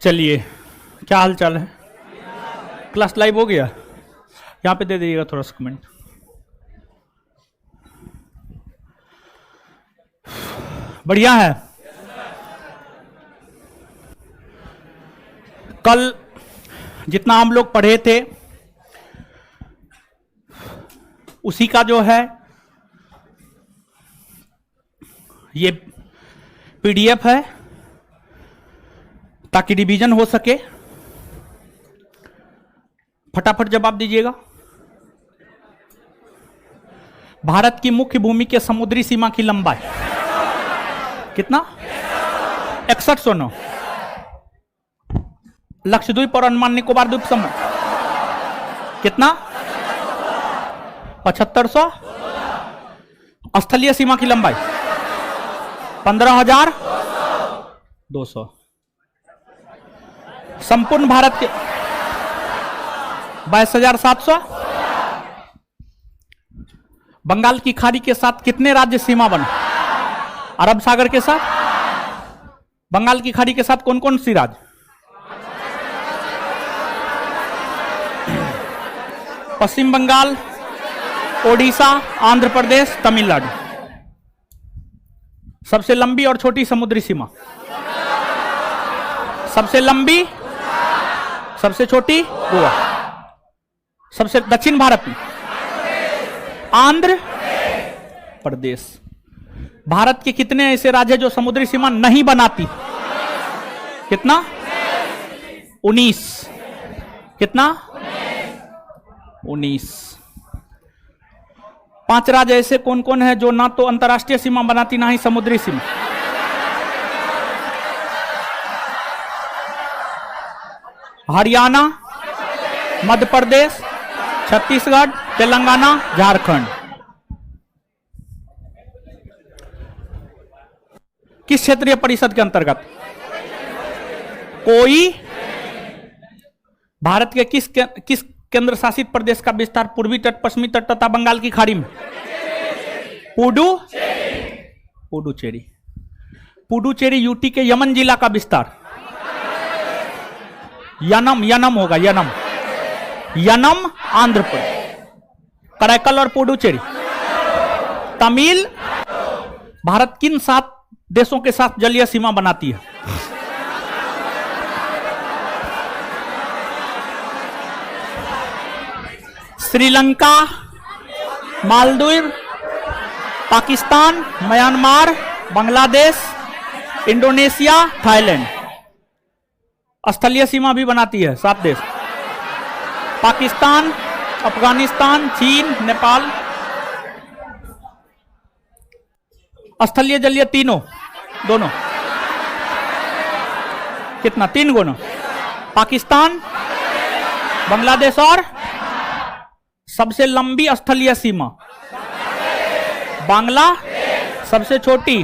चलिए, क्या हाल चाल है? क्लास लाइव हो गया? यहाँ पे दे दीजिएगा थोड़ा सा कमेंट। बढ़िया है। कल जितना हम लोग पढ़े थे उसी का जो है ये पीडीएफ है ताकि रिवीजन हो सके। फटाफट जवाब दीजिएगा। भारत की मुख्य भूमि के समुद्री सीमा की लंबाई कितना? 6109। लक्षद्वीप और अंडमान निकोबार द्वीप समूह कितना? 7500। स्थलीय सीमा की लंबाई 15200। संपूर्ण भारत के 22700। बंगाल की खाड़ी के साथ कितने राज्य सीमा बने? अरब सागर के साथ। बंगाल की खाड़ी के साथ कौन कौन सी राज्य? पश्चिम बंगाल, ओडिशा, आंध्र प्रदेश, तमिलनाडु। सबसे लंबी और छोटी समुद्री सीमा? सबसे लंबी, सबसे छोटी गोवा। सबसे दक्षिण भारत में आंध्र प्रदेश। भारत के कितने ऐसे राज्य जो समुद्री सीमा नहीं बनाती? कितना? 19। कितना? 19। 5 राज्य ऐसे कौन कौन है जो ना तो अंतरराष्ट्रीय सीमा बनाती ना ही समुद्री सीमा? हरियाणा, मध्य प्रदेश, छत्तीसगढ़, तेलंगाना, झारखंड। किस क्षेत्रीय परिषद के अंतर्गत? कोई? भारत के किस केंद्र शासित प्रदेश का विस्तार पूर्वी तट, पश्चिमी तट तथा बंगाल की खाड़ी में? पुडुचेरी। पुडुचेरी यूटी के यमन जिला का विस्तार? यनम होगा, यनम आंध्र प्रदेश। कराईकल और पुडुचेरी। तमिल। भारत किन 7 देशों के साथ जलीय सीमा बनाती है? Sri Lanka, Maldives, Pakistan, Myanmar, Bangladesh, Indonesia, Thailand. स्थलीय सीमा भी बनाती है 7 देश? पाकिस्तान, अफगानिस्तान, चीन, नेपाल। स्थलीय जलीय तीनों, दोनों कितना? 3 गुना। पाकिस्तान, बांग्लादेश और सबसे लंबी स्थलीय सीमा बांग्ला। सबसे छोटी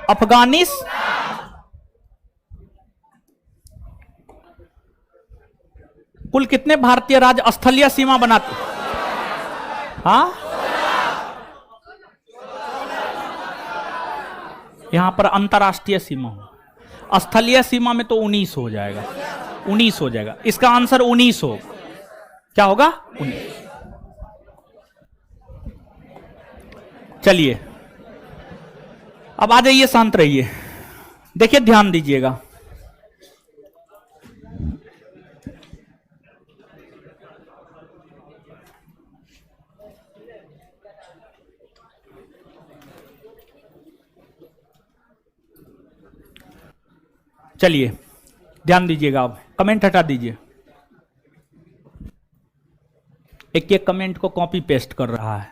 अफगानिस्तान। कुल कितने भारतीय राज्य स्थलीय सीमा बनाते? यहां पर अंतरराष्ट्रीय सीमा हो, स्थलीय सीमा में तो 19 हो जाएगा। 19 हो जाएगा। इसका आंसर 19 हो। क्या होगा? 19। चलिए, अब आ जाइए, शांत रहिए। देखिए, ध्यान दीजिएगा। चलिए, ध्यान दीजिएगा। अब कमेंट हटा दीजिए। एक कमेंट को कॉपी पेस्ट कर रहा है।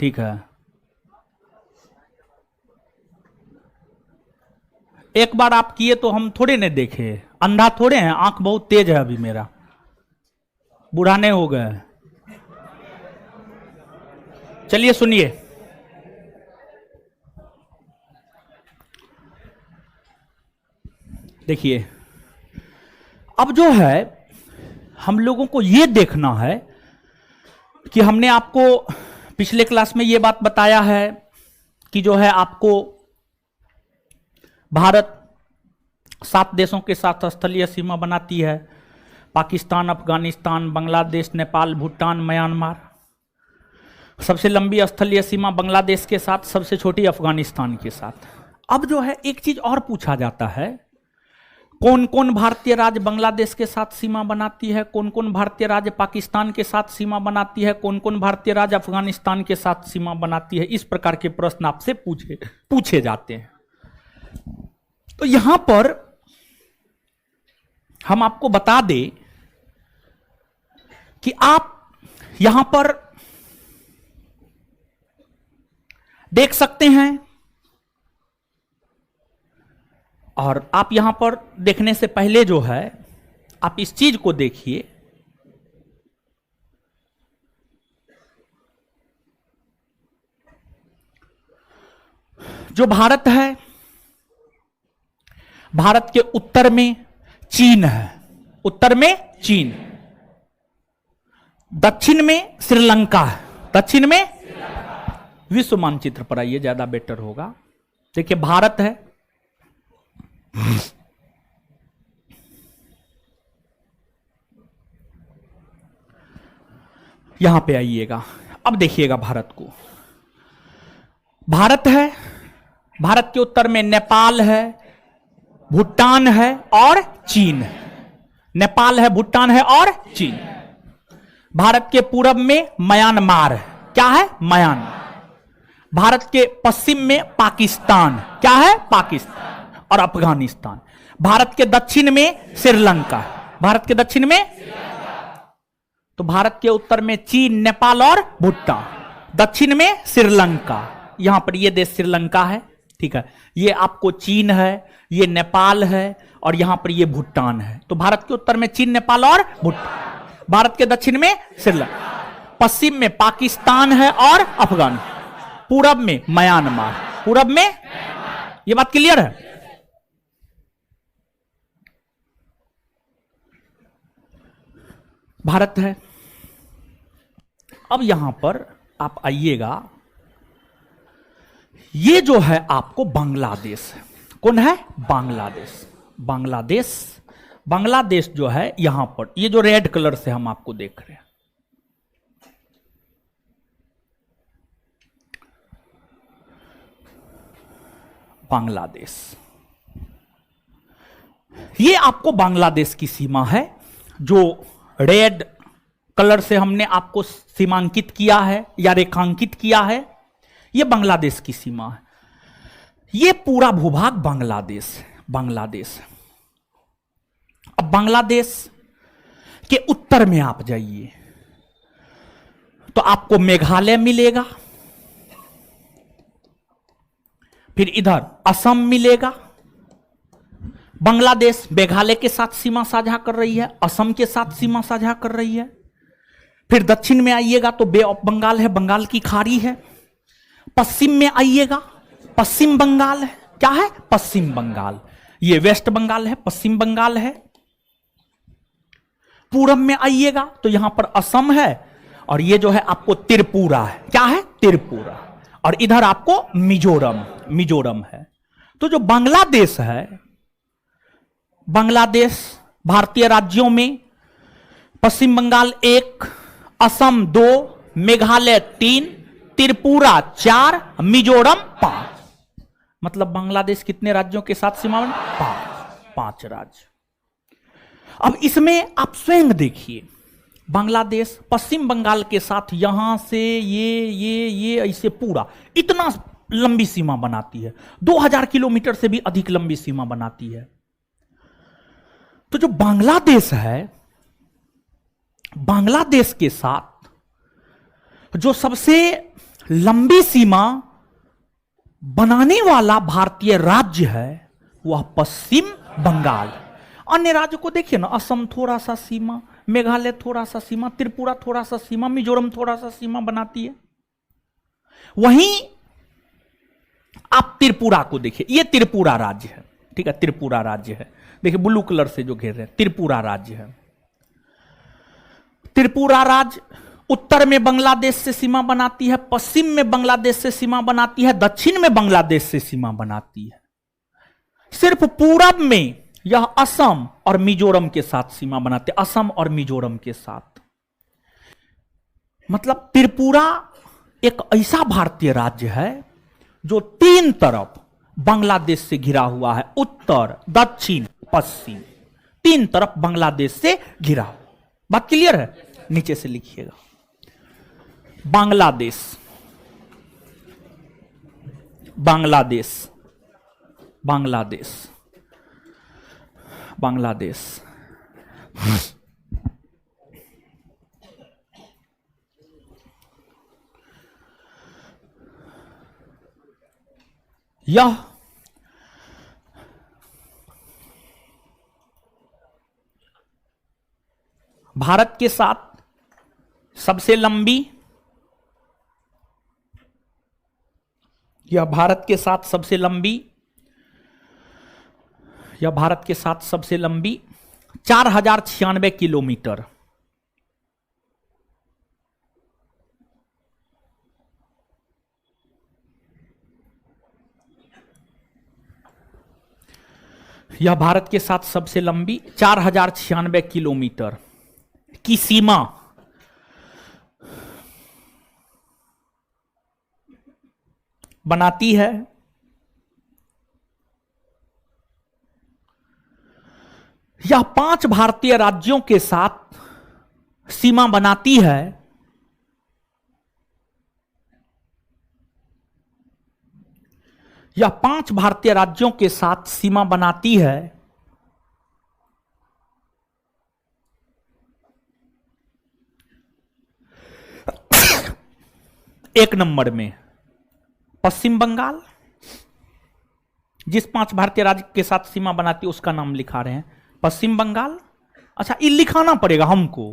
ठीक है, एक बार आप किए तो हम थोड़े ने देखे। अंधा थोड़े हैं, आंख बहुत तेज है अभी मेरा, बुढ़ाने हो गए। चलिए सुनिए। देखिए, अब जो है हम लोगों को यह देखना है कि हमने आपको पिछले क्लास में यह बात बताया है कि जो है आपको भारत 7 देशों के साथ स्थलीय सीमा बनाती है, पाकिस्तान, अफगानिस्तान, बांग्लादेश, नेपाल, भूटान, म्यांमार। सबसे लंबी स्थलीय सीमा बांग्लादेश के साथ, सबसे छोटी अफगानिस्तान के साथ। अब जो है एक चीज और पूछा जाता है, कौन कौन भारतीय राज्य बांग्लादेश के साथ सीमा बनाती है, कौन कौन भारतीय राज्य पाकिस्तान के साथ सीमा बनाती है, कौन कौन भारतीय राज्य अफगानिस्तान के साथ सीमा बनाती है। इस प्रकार के प्रश्न आपसे पूछे जाते हैं। तो यहां पर हम आपको बता दें कि आप यहां पर देख सकते हैं, और आप यहां पर देखने से पहले जो है आप इस चीज को देखिए, जो भारत है, भारत के उत्तर में चीन है, उत्तर में चीन, दक्षिण में श्रीलंका है, दक्षिण में विश्व मानचित्र पर आइए, ज्यादा बेटर होगा। देखिए भारत है, यहां पे आइएगा, अब देखिएगा भारत को। भारत है, भारत के उत्तर में नेपाल है, भूटान है और चीन है। नेपाल है, भूटान है और चीन। भारत के पूरब में म्यांमार है, क्या है? म्यांमार। भारत के पश्चिम में पाकिस्तान, क्या है? पाकिस्तान और अफगानिस्तान। भारत के दक्षिण में श्रीलंका, भारत के दक्षिण में, तो भारत के उत्तर में चीन, नेपाल और भूटान, दक्षिण में श्रीलंका। यहां पर ये देश श्रीलंका है, ठीक है। ये आपको चीन है, ये नेपाल है और यहां पर ये भूटान है। तो भारत के उत्तर में चीन, नेपाल और भूटान, भारत के दक्षिण में श्रीलंका, पश्चिम में पाकिस्तान है और अफगानिस्तान, पूरब में म्यांमार, पूरब में, ये बात क्लियर है? भारत है। अब यहां पर आप आइएगा, ये जो है आपको बांग्लादेश है। कौन है? बांग्लादेश। बांग्लादेश, बांग्लादेश जो है यहां पर, ये जो रेड कलर से हम आपको देख रहे हैं, बांग्लादेश, ये आपको बांग्लादेश की सीमा है। जो रेड कलर से हमने आपको सीमांकित किया है या रेखांकित किया है, ये बांग्लादेश की सीमा है। ये पूरा भूभाग बांग्लादेश है, बांग्लादेश। अब बांग्लादेश के उत्तर में आप जाइए तो आपको मेघालय मिलेगा, फिर इधर असम मिलेगा। बांग्लादेश मेघालय के साथ सीमा साझा कर रही है, असम के साथ सीमा साझा कर रही है। फिर दक्षिण में आइएगा तो बे ऑफ बंगाल है, बंगाल की खाड़ी है। पश्चिम में आइएगा, पश्चिम बंगाल है, क्या है? पश्चिम बंगाल। ये वेस्ट बंगाल है, पश्चिम बंगाल है। पूरब में आइएगा तो यहां पर असम है और ये जो है आपको त्रिपुरा है, क्या है? त्रिपुरा। और इधर आपको मिजोरम, मिजोरम है। तो जो बांग्लादेश है, बांग्लादेश भारतीय राज्यों में पश्चिम बंगाल 1, असम 2, मेघालय 3, त्रिपुरा 4, मिजोरम 5। मतलब बांग्लादेश कितने राज्यों के साथ सीमा बना? 5 राज्य। अब इसमें आप स्वयं देखिए, बांग्लादेश पश्चिम बंगाल के साथ यहां से ये ऐसे पूरा इतना लंबी सीमा बनाती है, 2000 किलोमीटर से भी अधिक लंबी सीमा बनाती है। तो जो बांग्लादेश है, बांग्लादेश के साथ जो सबसे लंबी सीमा बनाने वाला भारतीय राज्य है वह पश्चिम बंगाल। अन्य राज्य को देखिए ना, असम थोड़ा सा सीमा, मेघालय थोड़ा सा सीमा, त्रिपुरा थोड़ा सा सीमा, मिजोरम थोड़ा सा सीमा बनाती है। वहीं आप त्रिपुरा को देखिए, ये त्रिपुरा राज्य है, ठीक है, त्रिपुरा राज्य है। देखिए ब्लू कलर से जो घेर रहे हैं, त्रिपुरा राज्य है। त्रिपुरा राज्य उत्तर में बांग्लादेश से सीमा बनाती है, पश्चिम में बांग्लादेश से सीमा बनाती है, दक्षिण में बांग्लादेश से सीमा बनाती है। सिर्फ पूरब में यह असम और मिजोरम के साथ सीमा बनाते, असम और मिजोरम के साथ। मतलब त्रिपुरा एक ऐसा भारतीय राज्य है जो तीन तरफ बांग्लादेश से घिरा हुआ है, उत्तर, दक्षिण, पश्चिम, तीन तरफ बांग्लादेश से घिरा हुआ। बात क्लियर है? नीचे से लिखिएगा, बांग्लादेश, बांग्लादेश, बांग्लादेश, बांग्लादेश, यह भारत के साथ सबसे लंबी, यह भारत के साथ सबसे लंबी, यह भारत के साथ सबसे लंबी 4096 किलोमीटर, यह भारत के साथ सबसे लंबी 4096 किलोमीटर की सीमा बनाती है। यह 5 भारतीय राज्यों के साथ सीमा बनाती है। यह 5 भारतीय राज्यों के साथ सीमा बनाती है। एक नंबर में पश्चिम बंगाल, जिस 5 भारतीय राज्य के साथ सीमा बनाती है उसका नाम लिखा रहे हैं, पश्चिम बंगाल। अच्छा, ये लिखाना पड़ेगा हमको,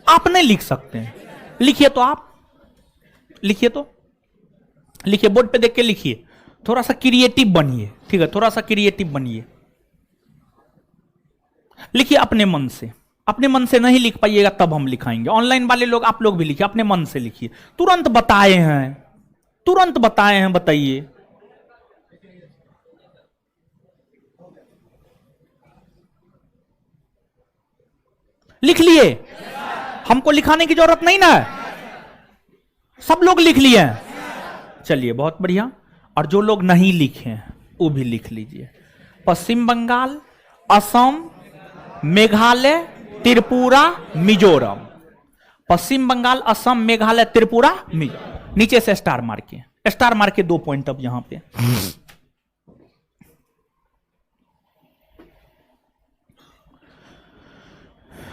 आप नहीं लिख सकते हैं, लिखिए तो, आप लिखिए तो, लिखिए, बोर्ड पे देख के लिखिए, थोड़ा सा क्रिएटिव बनिए, ठीक है, थोड़ा सा क्रिएटिव बनिए, लिखिए अपने मन से। अपने मन से नहीं लिख पाइएगा तब हम लिखाएंगे। ऑनलाइन वाले लोग, आप लोग भी लिखिए, अपने मन से लिखिए। तुरंत बताए हैं, तुरंत बताए हैं, बताइए। लिख लिए? हमको लिखाने की जरूरत नहीं ना है, सब लोग लिख लिए हैं। चलिए, बहुत बढ़िया। और जो लोग नहीं लिखे हैं वो भी लिख लीजिए। पश्चिम बंगाल, असम, मेघालय, त्रिपुरा, मिजोरम। पश्चिम बंगाल, असम, मेघालय, त्रिपुरा, मिजोरम। नीचे से स्टार मार के, स्टार मार के 2 पॉइंट अब यहां पे।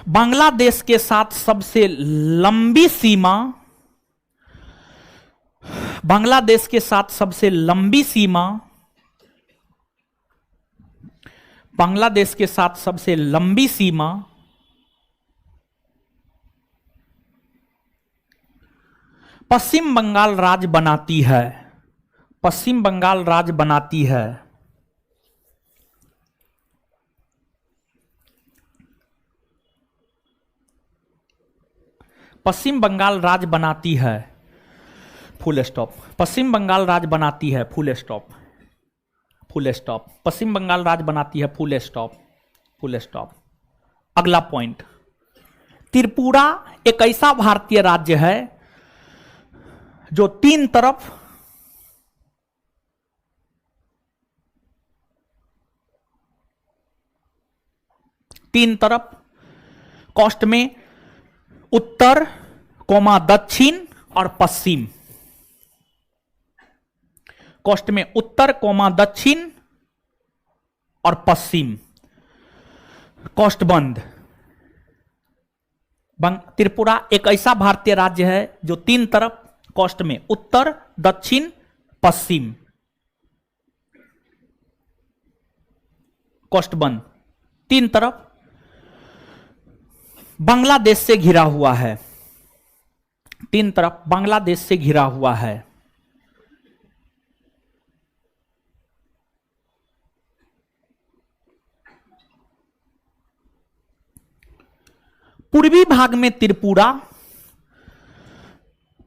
बांग्लादेश के साथ सबसे लंबी सीमा, बांग्लादेश के साथ सबसे लंबी सीमा, बांग्लादेश के साथ सबसे लंबी सीमा पश्चिम बंगाल राज्य बनाती है। पश्चिम बंगाल राज्य बनाती है। पश्चिम बंगाल राज्य बनाती है, फुल स्टॉप। पश्चिम बंगाल राज्य बनाती है, फुल स्टॉप, फुल स्टॉप। पश्चिम बंगाल राज्य बनाती है, फुल स्टॉप, फुल स्टॉप। अगला पॉइंट, त्रिपुरा एक ऐसा भारतीय राज्य है जो तीन तरफ कोस्ट में उत्तर, दक्षिण और पश्चिम, कोस्ट में उत्तर, दक्षिण और पश्चिम, कोस्ट बंद। त्रिपुरा एक ऐसा भारतीय राज्य है जो तीन तरफ कोस्ट में उत्तर, दक्षिण, पश्चिम, कोस्ट बंद, तीन तरफ बांग्लादेश से घिरा हुआ है, तीन तरफ बांग्लादेश से घिरा हुआ है। पूर्वी भाग में त्रिपुरा,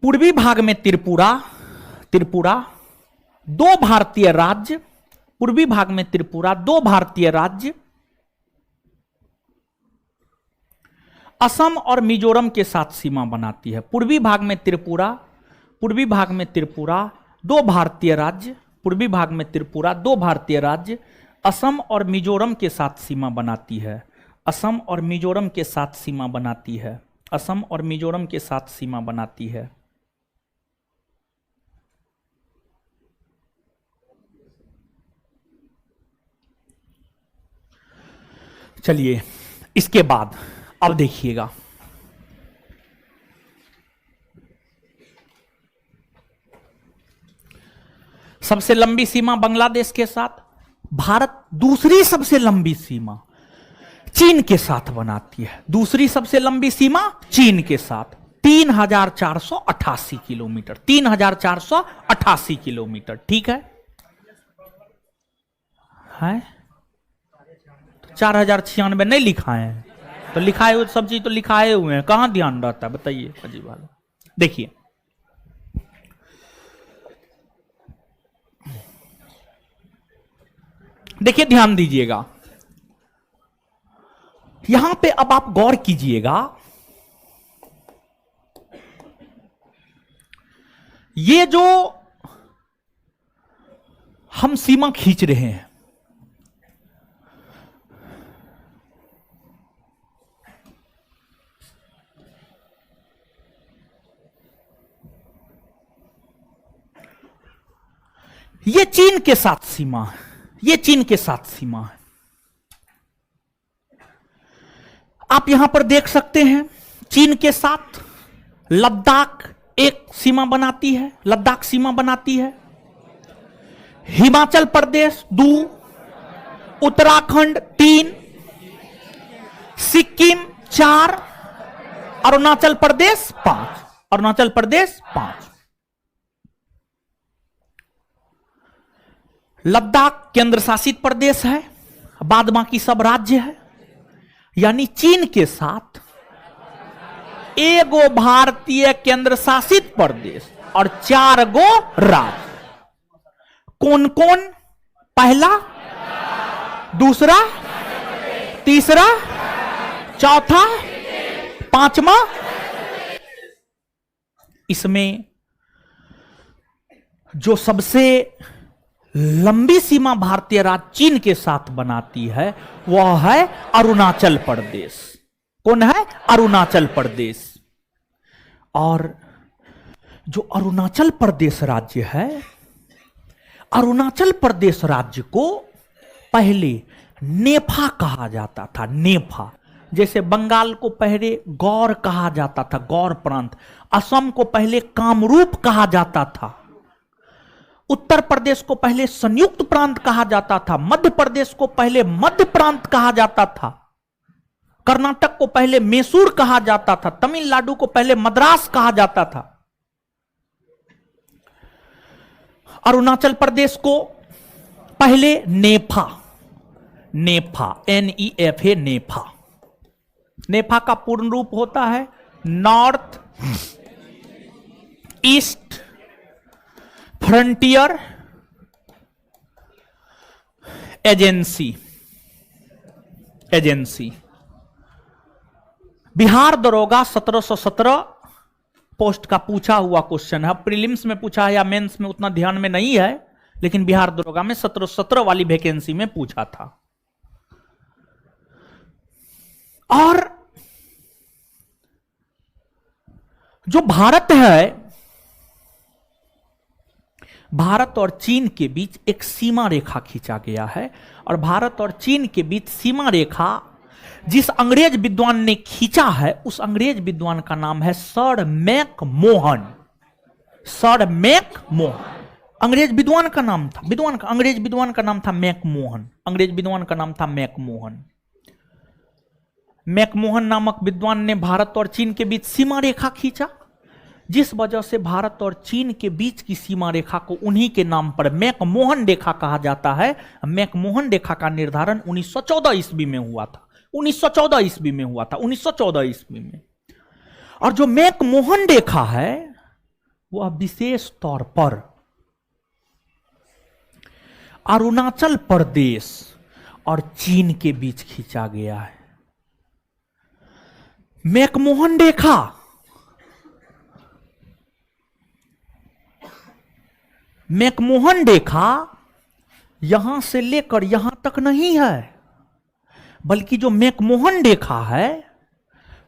पूर्वी भाग में त्रिपुरा दो भारतीय राज्य, पूर्वी भाग में त्रिपुरा दो भारतीय राज्य असम और मिजोरम के साथ सीमा बनाती है। पूर्वी भाग में त्रिपुरा, पूर्वी भाग में त्रिपुरा, दो भारतीय राज्य, पूर्वी भाग में त्रिपुरा, दो भारतीय राज्य असम और मिजोरम के साथ सीमा बनाती है। असम और मिजोरम के साथ सीमा बनाती है। असम और मिजोरम के साथ सीमा बनाती है। चलिए इसके बाद अब देखिएगा, सबसे लंबी सीमा बांग्लादेश के साथ, भारत दूसरी सबसे लंबी सीमा चीन के साथ बनाती है। दूसरी सबसे लंबी सीमा चीन के साथ 3488 किलोमीटर, 3488 किलोमीटर। ठीक है 4096 नहीं लिखाए हैं, तो लिखाए हुए सब चीज तो लिखाए हुए हैं, कहां ध्यान रहता है बताइए अजीब वाला। देखिए देखिए ध्यान दीजिएगा, यहां पे अब आप गौर कीजिएगा, ये जो हम सीमा खींच रहे हैं, ये चीन के साथ सीमा है, ये चीन के साथ सीमा है। आप यहां पर देख सकते हैं चीन के साथ लद्दाख एक सीमा बनाती है, लद्दाख सीमा बनाती है। हिमाचल प्रदेश 2, उत्तराखंड 3, सिक्किम 4, अरुणाचल प्रदेश 5, अरुणाचल प्रदेश 5। लद्दाख केंद्र शासित प्रदेश है, बाद बाकी सब राज्य है। यानी चीन के साथ एगो भारतीय केंद्र शासित प्रदेश और 4 गो राज्य। कौन कौन? पहला, दूसरा, तीसरा, चौथा, पांचवा। इसमें जो सबसे लंबी सीमा भारतीय राज्य चीन के साथ बनाती है वह है अरुणाचल प्रदेश। कौन है? अरुणाचल प्रदेश। और जो अरुणाचल प्रदेश राज्य है, अरुणाचल प्रदेश राज्य को पहले नेफा कहा जाता था। नेफा, जैसे बंगाल को पहले गौर कहा जाता था, गौर प्रांत। असम को पहले कामरूप कहा जाता था। उत्तर प्रदेश को पहले संयुक्त प्रांत कहा जाता था। मध्य प्रदेश को पहले मध्य प्रांत कहा जाता था। कर्नाटक को पहले मैसूर कहा जाता था। तमिलनाडु को पहले मद्रास कहा जाता था। अरुणाचल प्रदेश को पहले नेफा, नेफा NEFA, नेफा। नेफा का पूर्ण रूप होता है north east frontier agency. Agency Bihar दरोगा 1717 पोस्ट का पूछा हुआ क्वेश्चन है। प्रीलिम्स में पूछा है या मेंस में उतना ध्यान में नहीं है, लेकिन बिहार दरोगा में 1717 वाली वैकेंसी में पूछा था। और जो भारत है, भारत और चीन के बीच एक सीमा रेखा खींचा गया है। और भारत और चीन के बीच सीमा रेखा जिस अंग्रेज विद्वान ने खींचा है, उस अंग्रेज विद्वान का नाम है सर मैकमोहन। सर मैकमोहन अंग्रेज विद्वान का नाम था। अंग्रेज विद्वान का नाम था मैकमोहन। अंग्रेज विद्वान का नाम था मैकमोहन। मैकमोहन नामक विद्वान ने भारत और चीन के बीच सीमा रेखा खींचा, जिस वजह से भारत और चीन के बीच की सीमा रेखा को उन्हीं के नाम पर मैकमोहन रेखा कहा जाता है। मैकमोहन रेखा का निर्धारण 1914 ईस्वी में हुआ था। 1914 ईस्वी में हुआ था। 1914 ईस्वी में। और जो मैकमोहन रेखा है वह विशेष तौर पर अरुणाचल प्रदेश और चीन के बीच खींचा गया है। मैकमोहन रेखा, मैकमोहन रेखा यहां से लेकर यहां तक नहीं है, बल्कि जो मैकमोहन रेखा है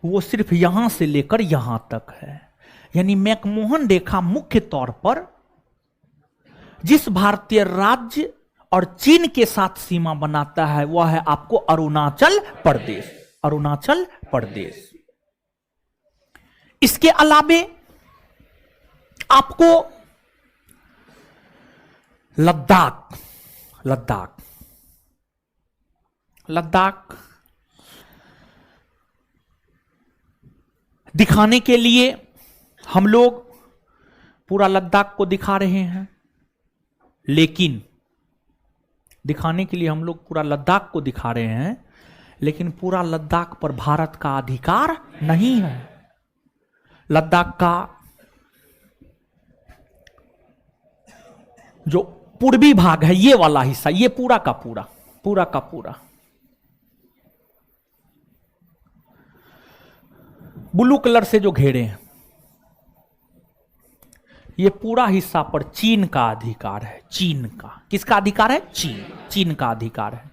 वो सिर्फ यहां से लेकर यहां तक है। यानी मैकमोहन रेखा मुख्य तौर पर जिस भारतीय राज्य और चीन के साथ सीमा बनाता है वह है आपको अरुणाचल प्रदेश, अरुणाचल प्रदेश। इसके अलावे आपको लद्दाख, लद्दाख, लद्दाख दिखाने के लिए हम लोग पूरा लद्दाख को दिखा रहे हैं, लेकिन दिखाने के लिए हम लोग पूरा लद्दाख को दिखा रहे हैं, लेकिन पूरा लद्दाख पर भारत का अधिकार नहीं है। लद्दाख का जो पूर्वी भाग है, ये वाला हिस्सा, ये पूरा का पूरा, पूरा का पूरा ब्लू कलर से जो घेरे हैं, ये पूरा हिस्सा पर चीन का अधिकार है। चीन का, किसका अधिकार है? चीन, चीन का अधिकार है।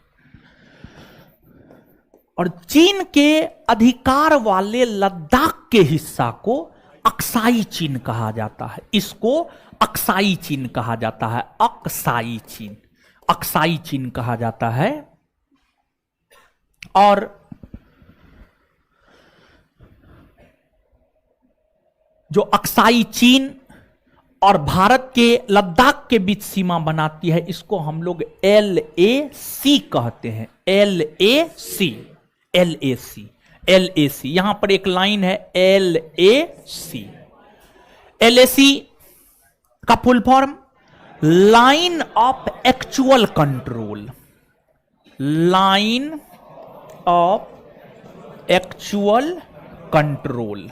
और चीन के अधिकार वाले लद्दाख के हिस्सा को अक्साई चीन कहा जाता है। इसको अक्साई चीन कहा जाता है, अक्साई चीन, अक्साई चीन कहा जाता है। और जो अक्साई चीन और भारत के लद्दाख के बीच सीमा बनाती है, इसको हम लोग LAC कहते हैं। LAC, LAC, LAC, यहां पर एक लाइन है LAC। LAC का full form line of actual control, line of actual control,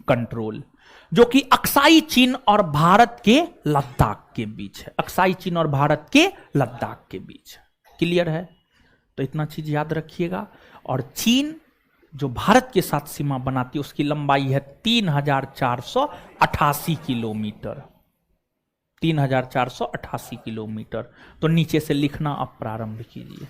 control, जो कि अक्साई चीन और भारत के लद्दाख के बीच है। अक्साई चीन और भारत के लद्दाख के बीच। क्लियर है? तो इतना चीज याद रखिएगा। और चीन जो भारत के साथ सीमा बनाती है उसकी लंबाई है 3488 किलोमीटर, 3488 किलोमीटर। तो नीचे से लिखना आप प्रारंभ कीजिए।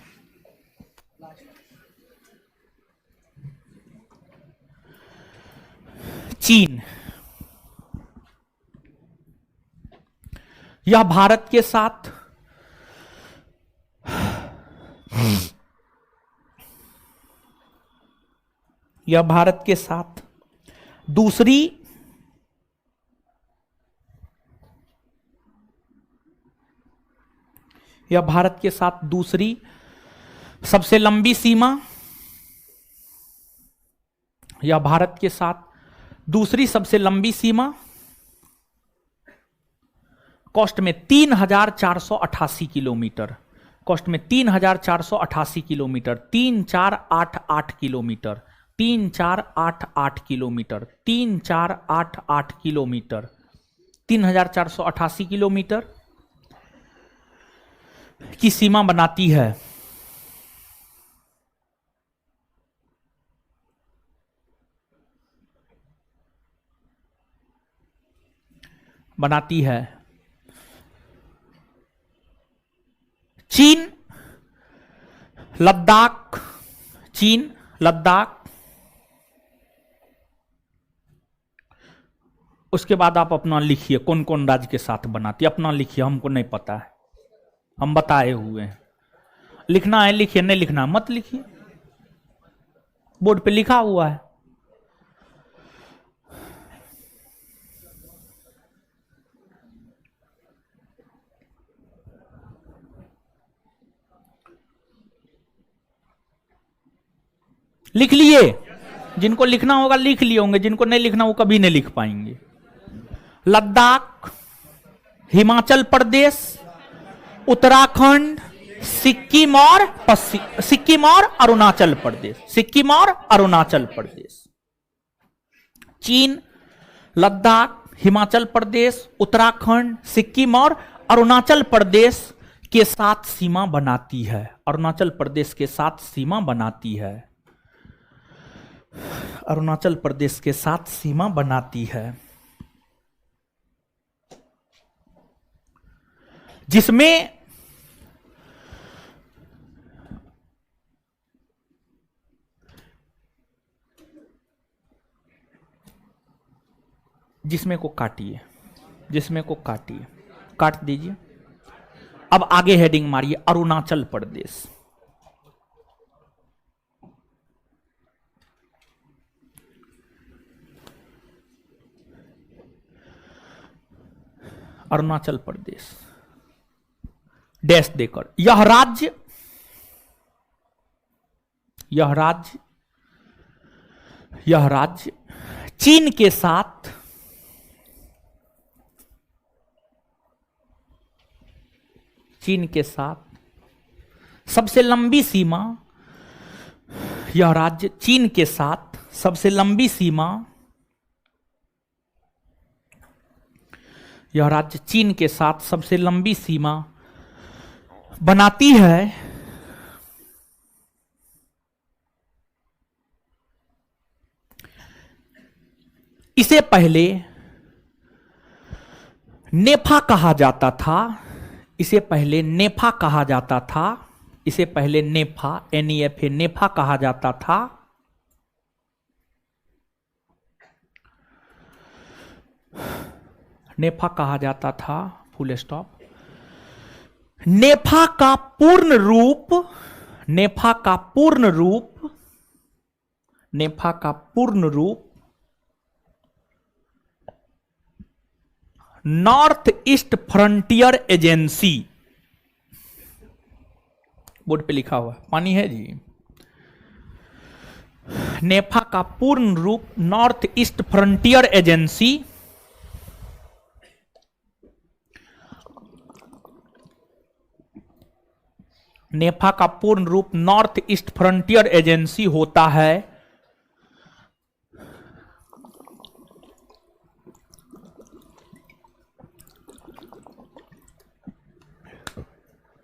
चीन यह भारत के साथ दूसरी सबसे लंबी सीमा, यह भारत के साथ दूसरी सबसे लंबी सीमा, कॉस्ट में 3488 किलोमीटर, कॉस्ट में 3488 kilometre, 3488 kilometre, 3488 kilometre, 3488 kilometre, 3488 kilometre की सीमा बनाती है। बनाती है चीन, लद्दाख, चीन, लद्दाख। उसके बाद आप अपना लिखिए कौन कौन राज्य के साथ बनाती है, अपना लिखिए, हमको नहीं पता है, हम बताए हुए हैं। लिखना है लिखिए, नहीं लिखना मत लिखिए, बोर्ड पे लिखा हुआ है। लिख लिए? जिनको लिखना होगा लिख लिए होंगे, जिनको नहीं लिखना वो कभी नहीं लिख पाएंगे। लद्दाख, हिमाचल प्रदेश, उत्तराखंड, सिक्किम और अरुणाचल प्रदेश, सिक्किम और अरुणाचल प्रदेश। चीन लद्दाख, हिमाचल प्रदेश, उत्तराखंड, सिक्किम और अरुणाचल प्रदेश के साथ सीमा बनाती है, अरुणाचल प्रदेश के साथ सीमा बनाती है। अरुणाचल प्रदेश के साथ सीमा बनाती है, जिसमें जिसमें को काटिए, जिसमें को काटिए, काट दीजिए। अब आगे हेडिंग मारिए अरुणाचल प्रदेश। अरुणाचल प्रदेश डैश देकर, यह राज्य चीन के साथ सबसे लंबी सीमा, यह राज्य चीन के साथ सबसे लंबी सीमा, यह राज्य चीन के साथ सबसे लंबी सीमा बनाती है। इसे पहले नेफा कहा जाता था, इसे पहले नेफा कहा जाता था, इसे पहले नेफा NEFA नेफा कहा जाता था। नेफा कहा जाता था, फुल स्टॉप। नेफा का पूर्ण रूप, नेफा का पूर्ण रूप, नेफा का पूर्ण रूप north east frontier agency, board पे लिखा हुआ, पानी है जी। नेफा का पूर्ण रूप नॉर्थ ईस्ट फ्रंटियर एजेंसी, नेफा का पूर्ण रूप नॉर्थ ईस्ट फ्रंटियर एजेंसी होता है।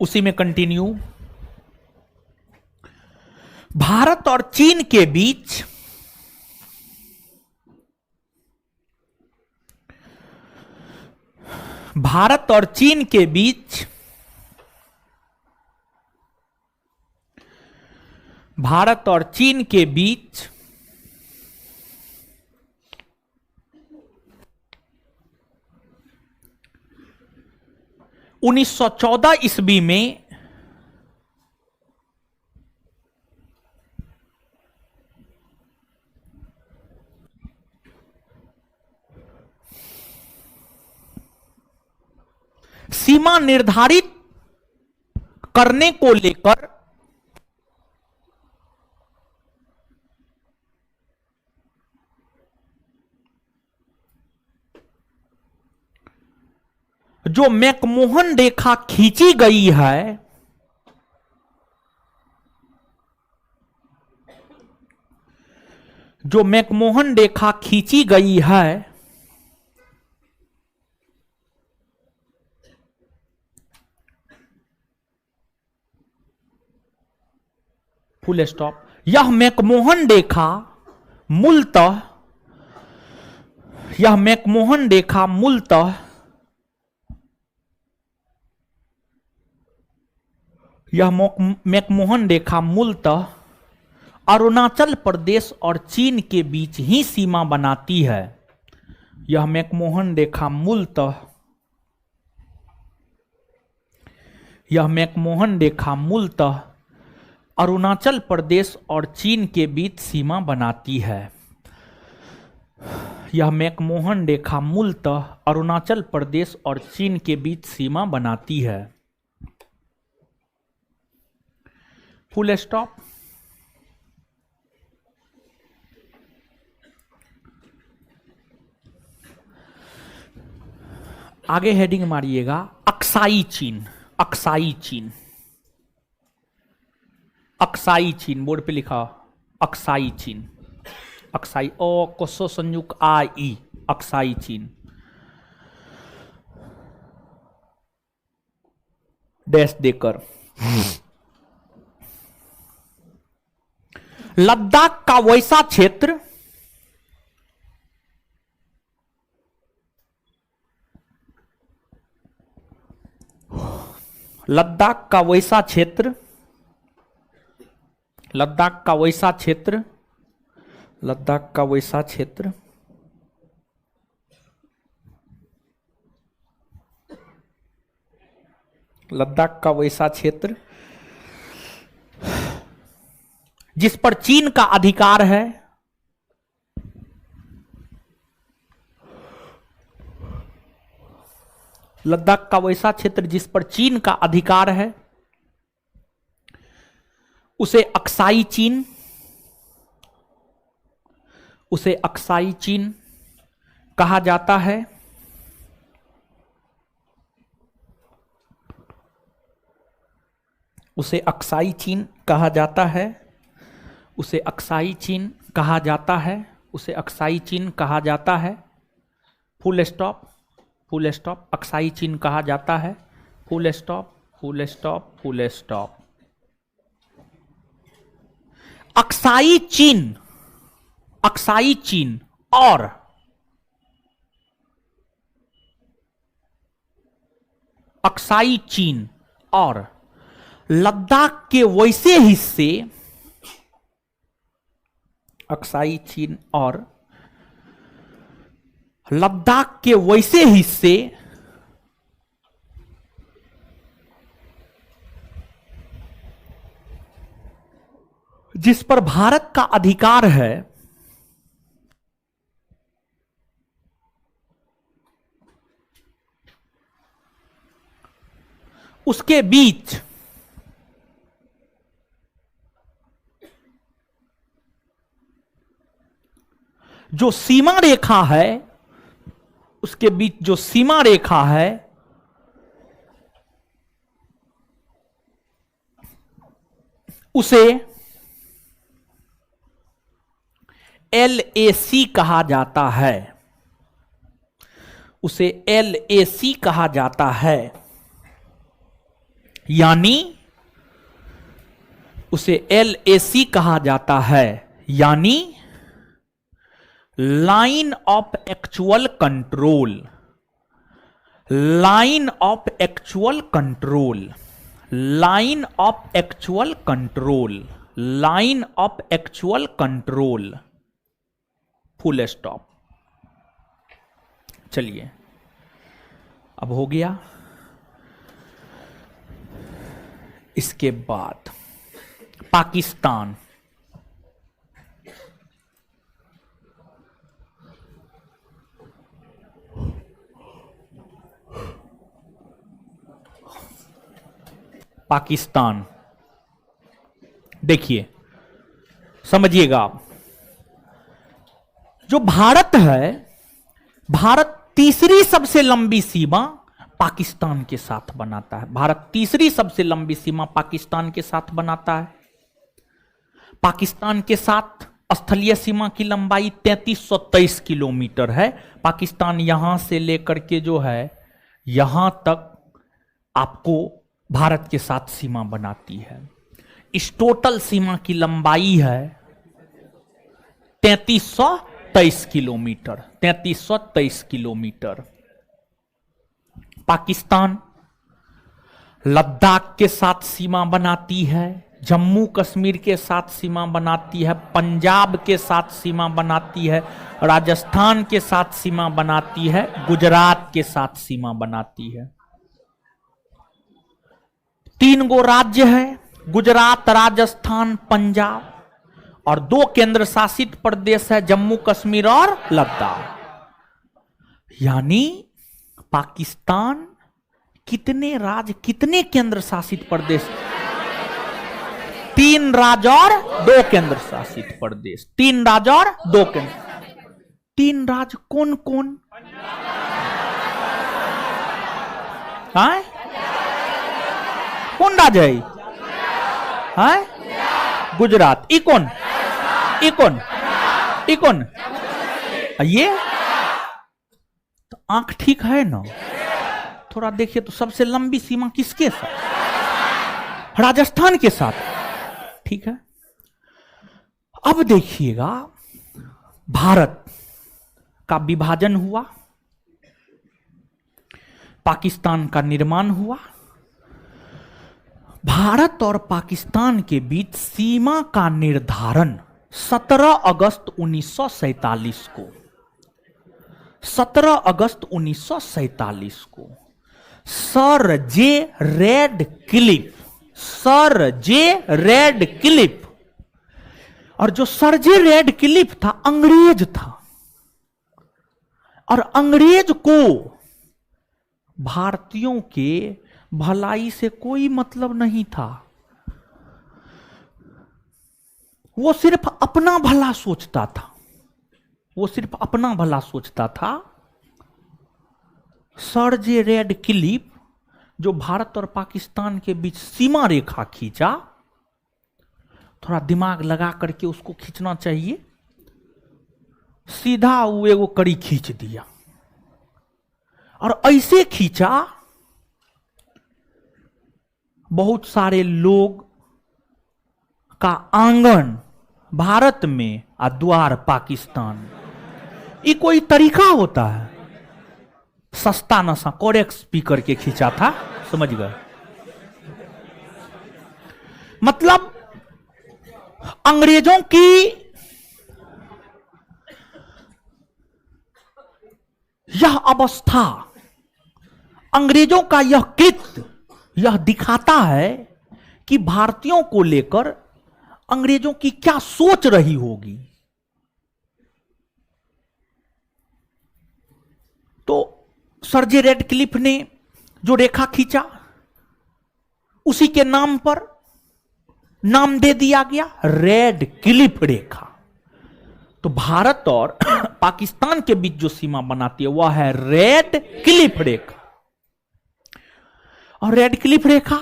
उसी में कंटिन्यू, भारत और चीन के बीच भारत और चीन के बीच भारत और चीन के बीच 1914 ईस्वी में सीमा निर्धारित करने को लेकर जो मैकमोहन रेखा खींची गई है, जो मैकमोहन रेखा खींची गई है, फुल स्टॉप। यह मैकमोहन रेखा मूलतः यह मैकमोहन रेखा मूलतः यह मैकमोहन रेखा मूलतः अरुणाचल प्रदेश और चीन के बीच ही सीमा बनाती है। यह मैकमोहन रेखा मूलतः यह मैकमोहन रेखा मूलतः अरुणाचल प्रदेश और चीन के बीच सीमा बनाती है। यह मैकमोहन रेखा मूलतः अरुणाचल प्रदेश और चीन के बीच सीमा बनाती है। Full stop. आगे हेडिंग मारिएगा अक्साई चीन, अक्साई चीन, अक्साई चीन, बोर्ड पे लिखा अक्साई चीन, अक्साई ओ कोसो संयुक्त आई, अक्साई चीन, डैश देकर। लद्दाख का वैसा क्षेत्र लद्दाख का वैसा क्षेत्र लद्दाख का वैसा क्षेत्र लद्दाख का वैसा क्षेत्र लद्दाख का वैसा क्षेत्र जिस पर चीन का अधिकार है, लद्दाख का वैसा क्षेत्र जिस पर चीन का अधिकार है, उसे अक्साई चीन कहा जाता है। उसे अक्साई चीन कहा जाता है। उसे अक्साई चीन कहा जाता है। उसे अक्साई चीन कहा जाता है। Full stop, full stop. Aksai चीन कहा जाता है। Full stop, full stop, full stop. Aksai चीन, अक्साई चीन और अक्साई चीन और लद्दाख के वैसे हिस्से, अक्साई चीन और लद्दाख के वैसे हिस्से जिस पर भारत का अधिकार है, उसके बीच जो सीमा रेखा है, उसके बीच जो सीमा रेखा है, उसे LAC कहा जाता है। उसे LAC कहा जाता है, यानी उसे LAC कहा जाता है, यानी line of actual control, line of actual control, line of actual control, line of actual control. Full stop. चलिए, अब हो गया। इसके बाद पाकिस्तान, पाकिस्तान देखिए, समझिएगा आप। जो भारत है, भारत तीसरी सबसे लंबी सीमा पाकिस्तान के साथ बनाता है। भारत तीसरी सबसे लंबी सीमा पाकिस्तान के साथ बनाता है। पाकिस्तान के साथ स्थलीय सीमा की लंबाई 3323 किलोमीटर है। पाकिस्तान यहां से लेकर के जो है यहां तक आपको भारत के साथ सीमा बनाती है। इस टोटल सीमा की लंबाई है 3323 किलोमीटर, 3323 किलोमीटर। पाकिस्तान लद्दाख के साथ सीमा बनाती है, जम्मू कश्मीर के साथ सीमा बनाती है, पंजाब के साथ सीमा बनाती है, राजस्थान के साथ सीमा बनाती है, गुजरात के साथ सीमा बनाती है। 3 गो राज्य है, गुजरात, राजस्थान, पंजाब, और 2 केंद्र शासित प्रदेश है, जम्मू कश्मीर और लद्दाख। यानी पाकिस्तान कितने राज्य, कितने केंद्र शासित प्रदेश? 3 राज्य और 2 केंद्र शासित प्रदेश। 3 राज्य और 2 केंद्र। 3 राज्य कौन कौन? हाँ? कौन राज्य है? हाँ? गुजरात। ई कौन? ई कौन? ई कौन? ये तो आंख ठीक है ना? थोड़ा देखिए तो सबसे लंबी सीमा किसके साथ? राजस्थान के साथ। ठीक है। अब देखिएगा, भारत का विभाजन हुआ, पाकिस्तान का निर्माण हुआ। भारत और पाकिस्तान के बीच सीमा का निर्धारण 17 अगस्त 1947 को 17 अगस्त 1947 को सर जे रेडक्लिफ, और जो सर जे रेडक्लिफ था अंग्रेज था, और अंग्रेज को भारतीयों के भलाई से कोई मतलब नहीं था। वो सिर्फ अपना भला सोचता था, वो सिर्फ अपना भला सोचता था। सर जे रेडक्लिफ जो भारत और पाकिस्तान के बीच सीमा रेखा खींचा, थोड़ा दिमाग लगा करके उसको खींचना चाहिए, सीधा वो एगो कड़ी खींच दिया, और ऐसे खींचा बहुत सारे लोग का आंगन भारत में और द्वार पाकिस्तान। ये कोई तरीका होता है? सस्ता नशा कोरेक्स स्पीकर के खींचा था, समझ गए? मतलब अंग्रेजों की यह अवस्था, अंग्रेजों का यह कृत्य, यह दिखाता है कि भारतीयों को लेकर अंग्रेजों की क्या सोच रही होगी। तो सर जे रेडक्लिफ ने जो रेखा खींचा, उसी के नाम पर नाम दे दिया गया रेडक्लिफ रेखा। तो भारत और पाकिस्तान के बीच जो सीमा बनाती है वह है रेडक्लिफ रेखा। और रेडक्लिफ रेखा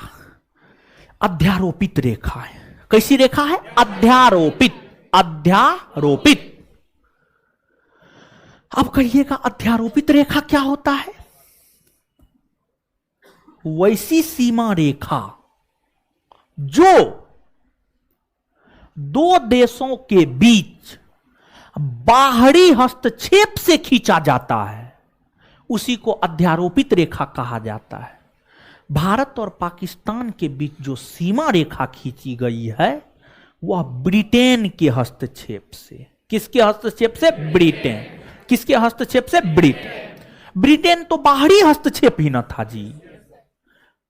अध्यारोपित रेखा है। कैसी रेखा है? अध्यारोपित। अध्यारोपित। अब कहिएगा अध्यारोपित रेखा क्या होता है? वैसी सीमा रेखा जो दो देशों के बीच बाहरी हस्तक्षेप से खींचा जाता है, उसी को अध्यारोपित रेखा कहा जाता है। भारत और पाकिस्तान के बीच जो सीमा रेखा खींची गई है वह ब्रिटेन के हस्तक्षेप से। किसके हस्तक्षेप से? ब्रिटेन। किसके हस्तक्षेप से? ब्रिटेन। ब्रिटेन तो बाहरी हस्तक्षेप ही न था जी।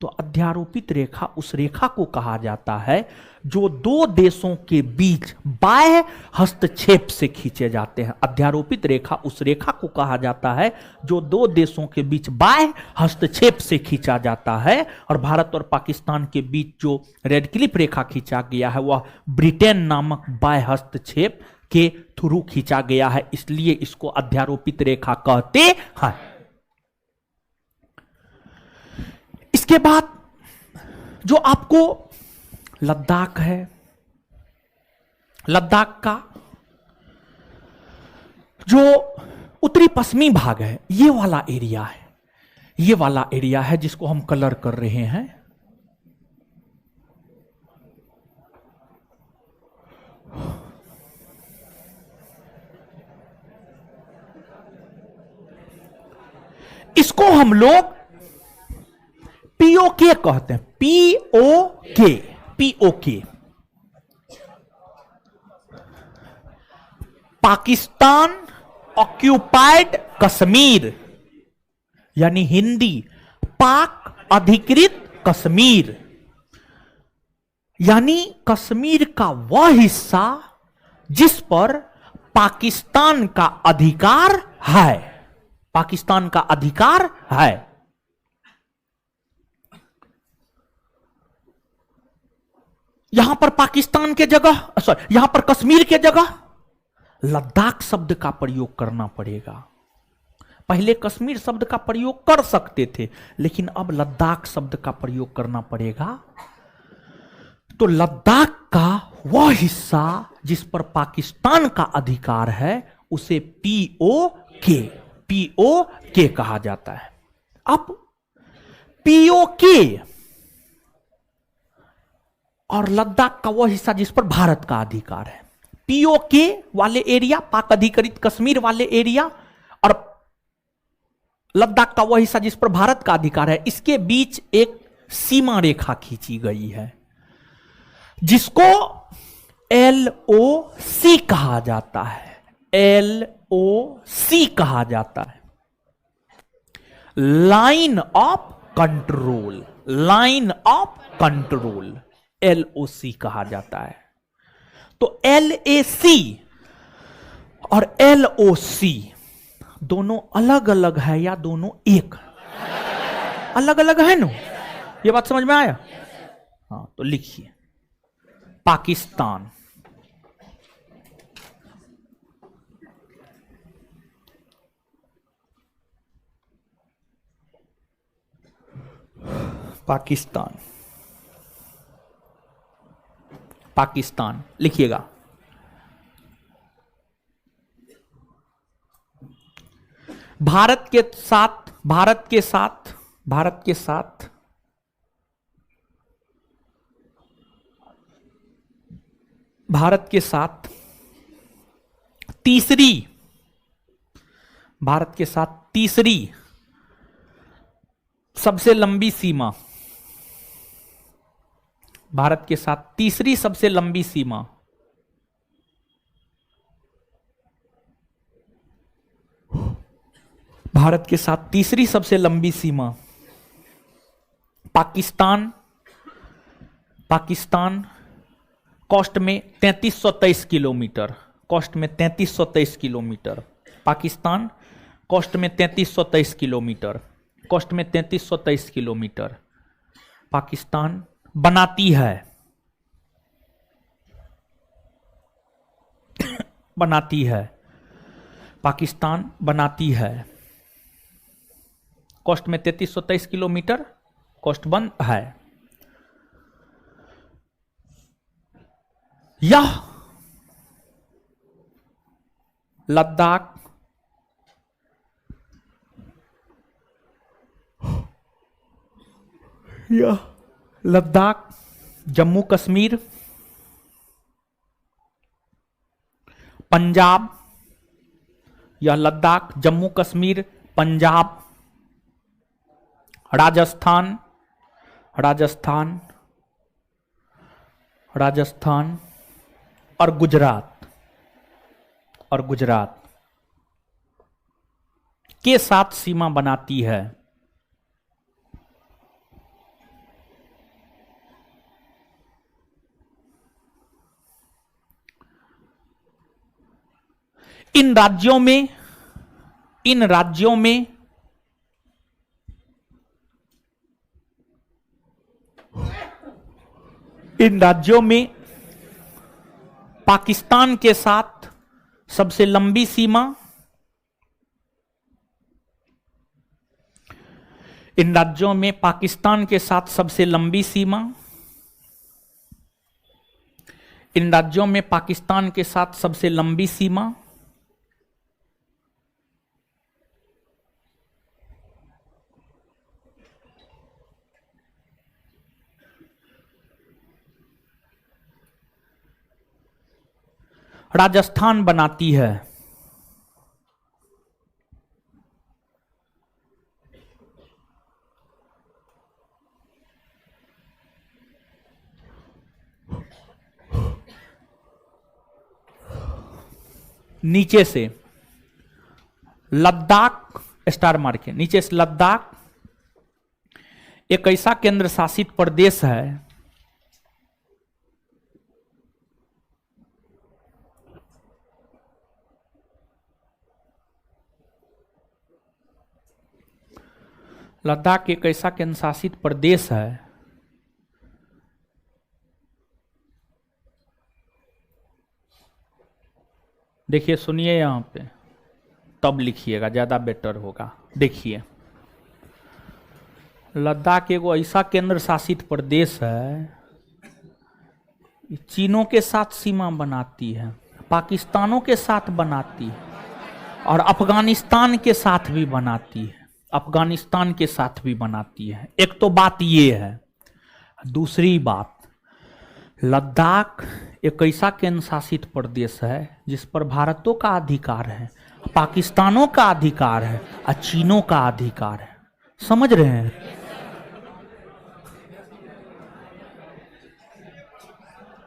तो अध्यारोपित रेखा उस रेखा को कहा जाता है जो दो देशों के बीच बाह्य हस्तक्षेप से खींचे जाते हैं। अध्यारोपित रेखा उस रेखा को कहा जाता है जो दो देशों के बीच बाह्य हस्तक्षेप से खींचा जाता है। और भारत और पाकिस्तान के बीच जो रेडक्लिफ रेखा खींचा गया है वह ब्रिटेन नामक बाह्य हस्तक्षेप के थ्रू खींचा गया है, इसलिए इसको अध्यारोपित रेखा कहते हैं। इसके बाद जो आपको लद्दाख है, लद्दाख का जो उत्तरी पश्चिमी भाग है, ये वाला एरिया है, ये वाला एरिया है जिसको हम कलर कर रहे हैं। इसको हम लोग पीओके कहते हैं। PoK, PoK. Pakistan occupied Kashmir, यानी हिंदी पाक अधिकृत कश्मीर, यानी कश्मीर का वह हिस्सा जिस पर पाकिस्तान का अधिकार है। पाकिस्तान का अधिकार है। यहां पर पाकिस्तान के जगह, सॉरी, यहां पर कश्मीर के जगह लद्दाख शब्द का प्रयोग करना पड़ेगा। पहले कश्मीर शब्द का प्रयोग कर सकते थे, लेकिन अब लद्दाख शब्द का प्रयोग करना पड़ेगा। तो लद्दाख का वह हिस्सा जिस पर पाकिस्तान का अधिकार है उसे पीओके, पीओके कहा जाता है। अब पीओके और लद्दाख का वह हिस्सा जिस पर भारत का अधिकार है, पीओके वाले एरिया, पाक अधिकृत कश्मीर वाले एरिया, और लद्दाख का वह हिस्सा जिस पर भारत का अधिकार है, इसके बीच एक सीमा रेखा खींची गई है जिसको LOC कहा जाता है। LOC कहा जाता है, line of control. Line of control LOC कहा जाता है। तो LAC और LOC दोनों अलग अलग है या दोनों एक? अलग अलग है ना? ये बात समझ में आया? हाँ, तो लिखिए पाकिस्तान, पाकिस्तान, पाकिस्तान लिखिएगा। भारत के साथ, भारत के साथ, भारत के साथ भारत के साथ तीसरी, भारत के साथ तीसरी सबसे लंबी सीमा, भारत के साथ तीसरी सबसे लंबी सीमा भारत के साथ तीसरी सबसे लंबी सीमा पाकिस्तान, पाकिस्तान कोस्ट में 3323 किलोमीटर, कोस्ट में 3323 किलोमीटर, पाकिस्तान कोस्ट में 3323 किलोमीटर, कोस्ट में 3323 किलोमीटर पाकिस्तान बनाती है, बनाती है, पाकिस्तान बनाती है। कोस्ट में 3323 किलोमीटर कोस्ट बंद है। यह लद्दाख, यह लद्दाख, जम्मू कश्मीर, पंजाब, यह लद्दाख, जम्मू कश्मीर, पंजाब, राजस्थान, राजस्थान, राजस्थान और गुजरात, और गुजरात के साथ सीमा बनाती है। इन राज्यों में, इन राज्यों में इन राज्यों में पाकिस्तान के साथ सबसे लंबी सीमा, इन राज्यों में पाकिस्तान के साथ सबसे लंबी सीमा, इन राज्यों में पाकिस्तान के साथ सबसे लंबी सीमा राजस्थान बनाती है। नीचे से लद्दाख, स्टार मार्क है, नीचे से लद्दाख एक ऐसा केंद्र शासित प्रदेश है लद्दाख एक ऐसा केंद्र शासित प्रदेश है देखिए, सुनिए यहां पे, तब लिखिएगा, ज्यादा बेटर होगा। देखिए, लद्दाख एगो ऐसा केंद्र शासित प्रदेश है, चीनों के साथ सीमा बनाती है, पाकिस्तानों के साथ बनाती है और अफगानिस्तान के साथ भी बनाती है, अफगानिस्तान के साथ भी बनाती है। एक तो बात ये है। दूसरी बात, लद्दाख एक ऐसा केंद्र शासित प्रदेश है जिस पर भारतों का अधिकार है, पाकिस्तानों का अधिकार है और चीनों का अधिकार है। समझ रहे हैं?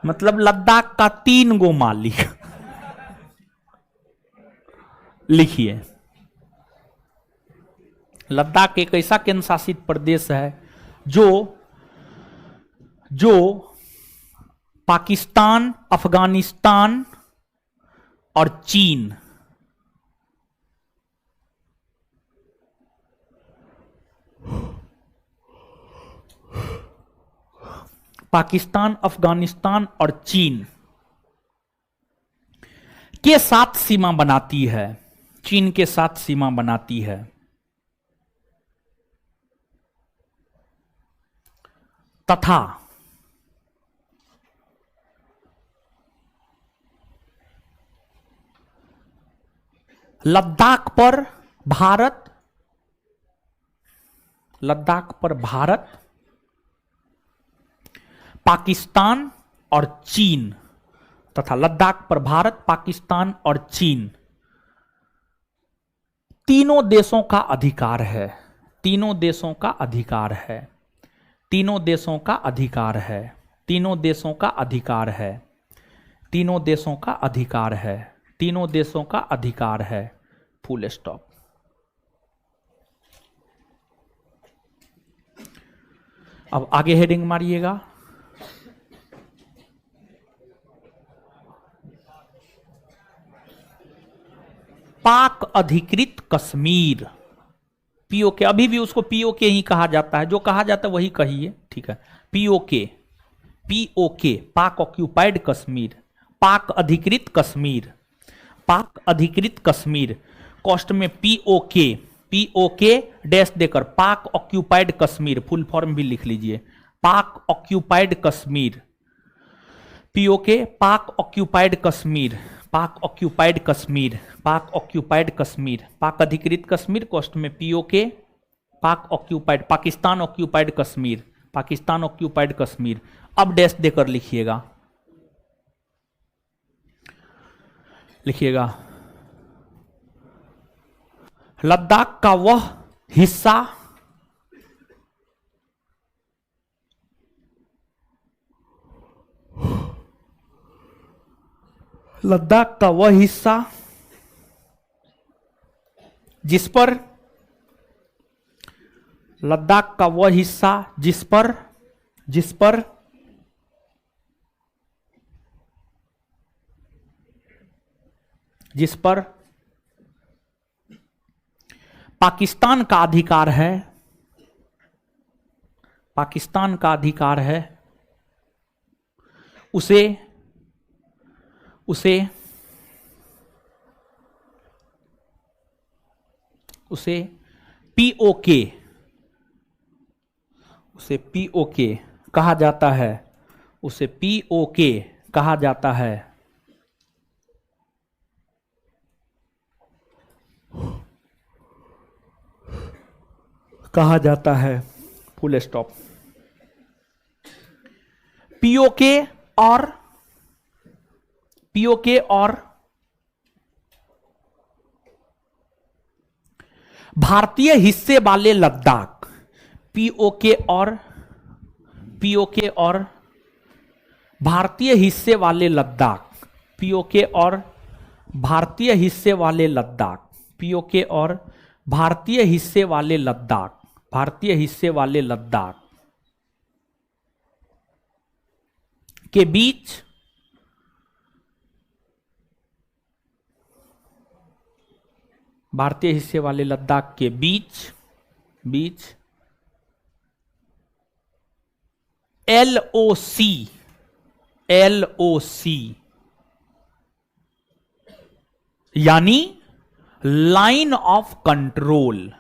मतलब लद्दाख का 3 गो मालिक। लिखिए, लद्दाख एक ऐसा केंद्र शासित प्रदेश है जो पाकिस्तान, अफगानिस्तान और चीन, पाकिस्तान, अफगानिस्तान और चीन के साथ सीमा बनाती है, चीन के साथ सीमा बनाती है, तथा लद्दाख पर भारत, पाकिस्तान और चीन, तथा लद्दाख पर भारत, पाकिस्तान और चीन तीनों देशों का अधिकार है। तीनों देशों का अधिकार है। तीनों देशों का अधिकार है। तीनों देशों का अधिकार है। तीनों देशों का अधिकार है। तीनों देशों का अधिकार है। Full stop. अब आगे हेडिंग मारिएगा। पाक अधिकृत कश्मीर, पीओके, अभी भी उसको पीओके ही कहा जाता है, जो कहा जाता है वही कहिए, ठीक है। पीओके, पीओके, पाक ऑक्यूपाइड कश्मीर, पाक अधिकृत कश्मीर, पाक अधिकृत कश्मीर, कॉस्ट में पीओके, पीओके डैश देकर पाक ऑक्यूपाइड कश्मीर, फुल फॉर्म भी लिख लीजिए, पाक ऑक्यूपाइड कश्मीर, पीओके, पाक ऑक्यूपाइड कश्मीर, पाक ऑक्यूपाइड कश्मीर, पाक ऑक्यूपाइड कश्मीर, पाक अधिकृत कश्मीर, कॉस्ट में पीओके, पाक occupied, Pakistan occupied Kashmir, Pakistan occupied Kashmir. अब डैश देकर लिखिएगा, लिखिएगा लद्दाख का वह हिस्सा लद्दाख का वह हिस्सा जिस पर लद्दाख का वह हिस्सा जिस पर पाकिस्तान का अधिकार है, पाकिस्तान का अधिकार है, उसे पीओके, उसे पीओके कहा जाता है, उसे पीओके कहा जाता है। कहा जाता है, फुल स्टॉप। पीओके और भारतीय हिस्से वाले लद्दाख, पीओके और भारतीय हिस्से वाले लद्दाख, पीओके और भारतीय हिस्से वाले लद्दाख, पीओके और भारतीय हिस्से वाले लद्दाख, भारतीय हिस्से वाले लद्दाख के बीच भारतीय हिस्से वाले लद्दाख के बीच एलओसी यानी लाइन ऑफ कंट्रोल,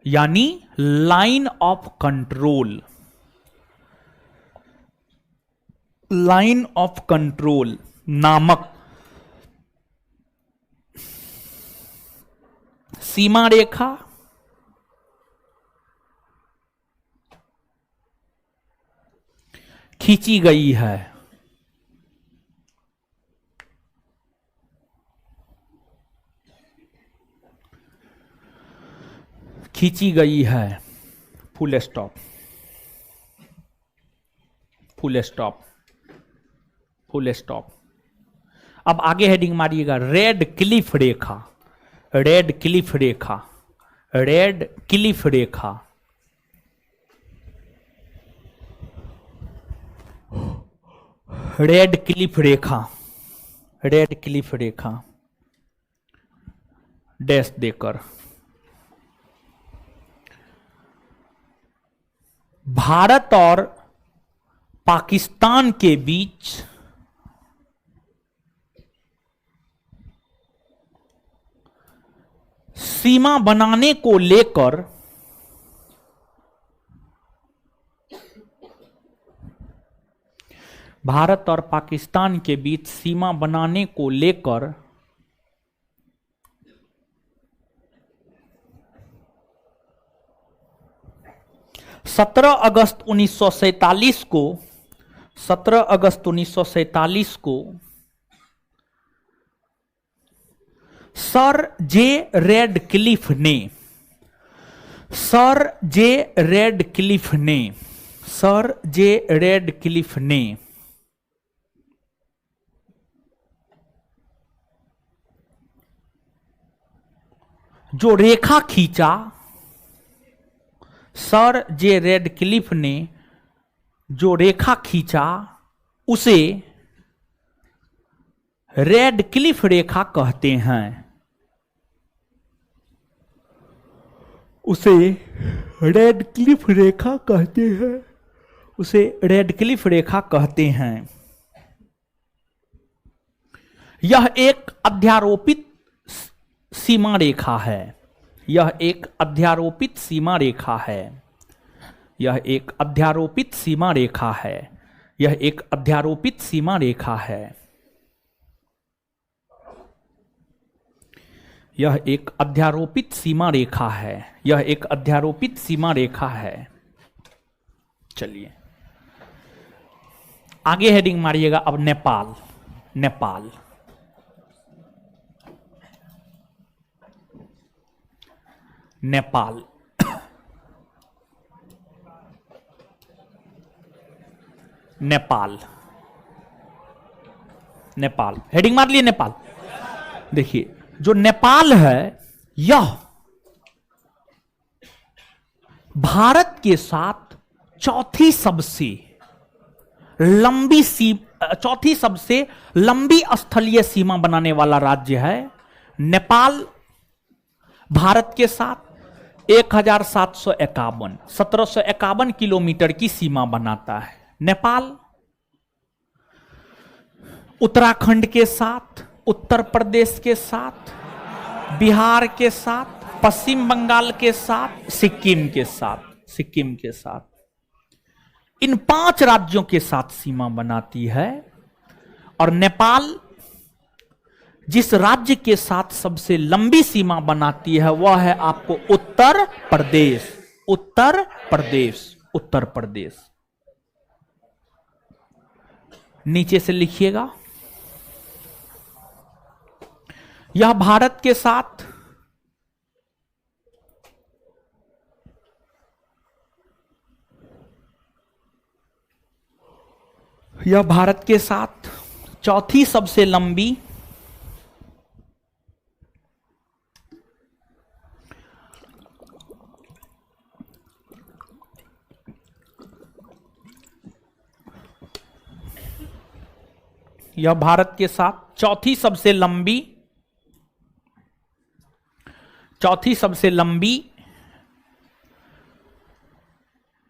यानी line of control, line of control नामक सीमा रेखा खींची गई है, खींची गई है। Full stop, full stop, full stop. अब आगे हेडिंग मारिएगा, रेड क्लिफ रेखा, रेड क्लिफ रेखा, रेड क्लिफ रेखा। रेड क्लिफ रेखा, रेड क्लिफ रेखा, डैश देकर भारत और पाकिस्तान के बीच सीमा बनाने को लेकर भारत और पाकिस्तान के बीच सीमा बनाने को लेकर 17 अगस्त 1947 को 17 अगस्त 1947 को सर जे रेडक्लिफ ने सर जे रेडक्लिफ ने सर जे रेडक्लिफ ने जो रेखा खींचा, सर जे रेडक्लिफ ने जो रेखा खींचा उसे रेडक्लिफ रेखा कहते हैं। उसे रेडक्लिफ रेखा कहते हैं। उसे रेडक्लिफ रेखा कहते हैं। यह एक अध्यारोपित सीमा रेखा है। यह एक अध्यारोपित सीमा रेखा है। यह एक अध्यारोपित सीमा रेखा है। यह एक अध्यारोपित सीमा रेखा है। यह एक अध्यारोपित सीमा रेखा है। यह एक अध्यारोपित सीमा रेखा है। चलिए आगे हेडिंग मारिएगा। अब नेपाल, नेपाल, नेपाल, नेपाल, नेपाल, हेडिंग मार लिए नेपाल। देखिए जो नेपाल है यह भारत के साथ चौथी सबसे लंबी स्थलीय सीमा बनाने वाला राज्य है। नेपाल भारत के साथ 1751 किलोमीटर की सीमा बनाता है। नेपाल उत्तराखंड के साथ, उत्तर प्रदेश के साथ, बिहार के साथ, पश्चिम बंगाल के साथ, सिक्किम के साथ, इन 5 राज्यों के साथ सीमा बनाती है। और नेपाल जिस राज्य के साथ सबसे लंबी सीमा बनाती है वह है आपको उत्तर प्रदेश। उत्तर प्रदेश, उत्तर प्रदेश। नीचे से लिखिएगा, यह भारत के साथ चौथी सबसे लंबी यह भारत के साथ चौथी सबसे लंबी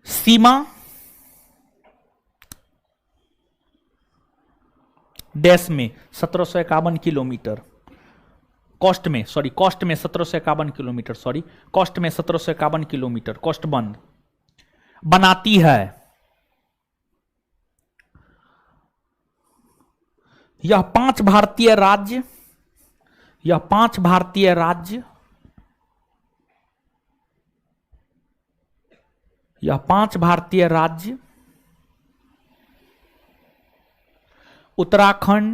सीमा डैश में 1751 किलोमीटर, कॉस्ट में 1751 किलोमीटर, कॉस्ट में 1751 किलोमीटर कॉस्ट बंद बनाती है। यह 5 भारतीय राज्य उत्तराखंड,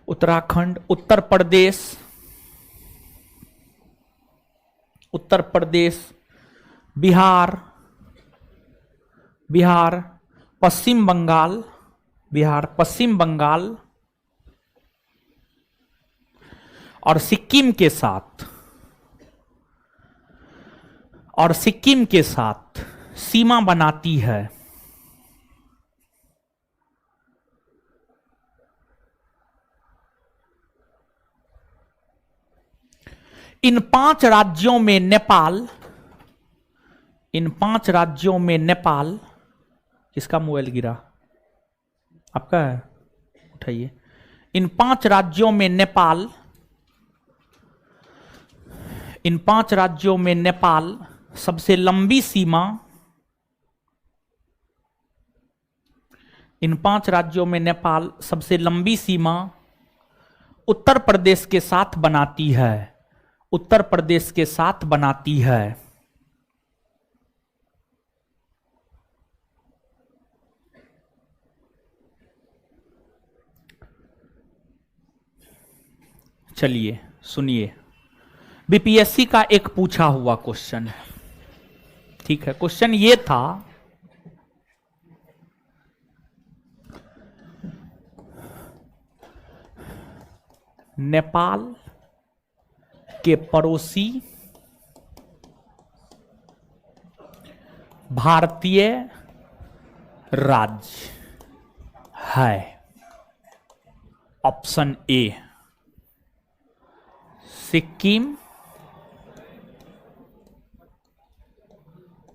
उत्तराखंड, उत्तर प्रदेश, उत्तर प्रदेश, बिहार, बिहार, पश्चिम बंगाल, बिहार, पश्चिम बंगाल और सिक्किम के साथ, और सिक्किम के साथ सीमा बनाती है। इन 5 राज्यों में नेपाल, इन 5 राज्यों में नेपाल, किसका मोबाइल गिरा? आपका है, उठाइए। इन 5 राज्यों में नेपाल, इन 5 राज्यों में नेपाल सबसे लंबी सीमा, इन 5 राज्यों में नेपाल सबसे लंबी सीमा उत्तर प्रदेश के साथ बनाती है, उत्तर प्रदेश के साथ बनाती है। चलिए सुनिए, बीपीएससी का एक पूछा हुआ क्वेश्चन है, ठीक है। क्वेश्चन ये था, नेपाल के पड़ोसी भारतीय राज्य है। Option A Sikkim,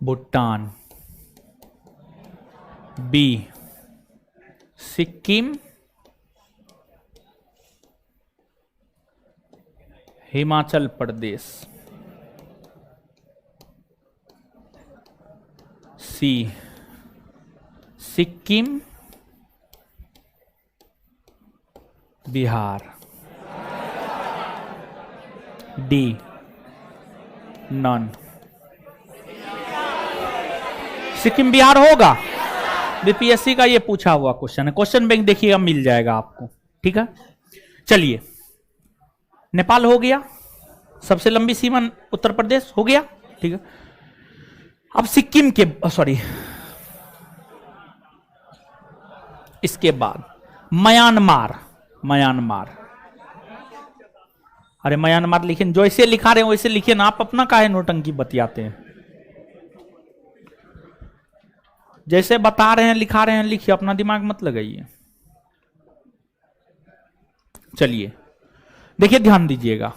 Bhutan, B Sikkim, Himachal Pradesh, C Sikkim, Bihar, D none. Sikkim Bihar होगा? बीपीएससी का ये पूछा हुआ क्वेश्चन है, क्वेश्चन बैंक देखिएगा, मिल जाएगा आपको, ठीक है। चलिए, नेपाल हो गया, सबसे लंबी सीमा उत्तर प्रदेश हो गया, ठीक है। अब सिक्किम के, सॉरी, इसके बाद म्यांमार, म्यांमार, अरे म्यांमार लिखिए, जो ऐसे लिखा रहे हैं वैसे लिखिए ना, आप अपना काहे नोटंकी बतियाते हैं। जैसे बता रहे हैं लिखा रहे हैं लिखिए, अपना दिमाग मत लगाइए। चलिए देखिए, ध्यान दीजिएगा,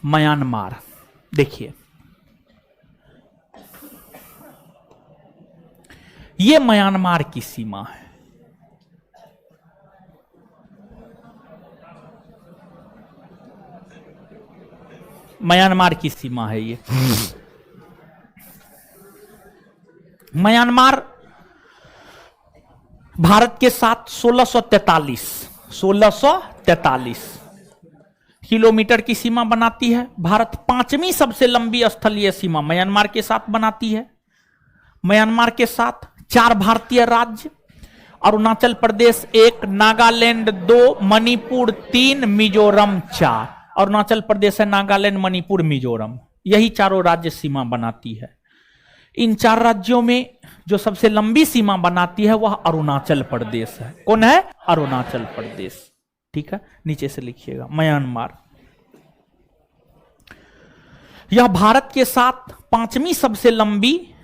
म्यांमार, देखिए ये म्यांमार की सीमा है। म्यांमार की सीमा है ये। म्यांमार भारत के साथ 1643 किलोमीटर की सीमा बनाती है। भारत 5वीं सबसे लंबी स्थलीय सीमा म्यांमार के साथ बनाती है। म्यांमार के साथ 4 भारतीय राज्य, अरुणाचल प्रदेश 1, नागालैंड 2, मणिपुर 3, मिजोरम 4। अरुणाचल प्रदेश है, नागालैंड, मणिपुर, मिजोरम, यही चारों राज्य सीमा बनाती है। इन 4 राज्यों में जो सबसे लंबी सीमा बनाती है वह अरुणाचल प्रदेश है। कौन है? अरुणाचल प्रदेश, ठीक है। नीचे से लिखिएगा, म्यांमार। यह भारत के साथ 5वीं सबसे लंबी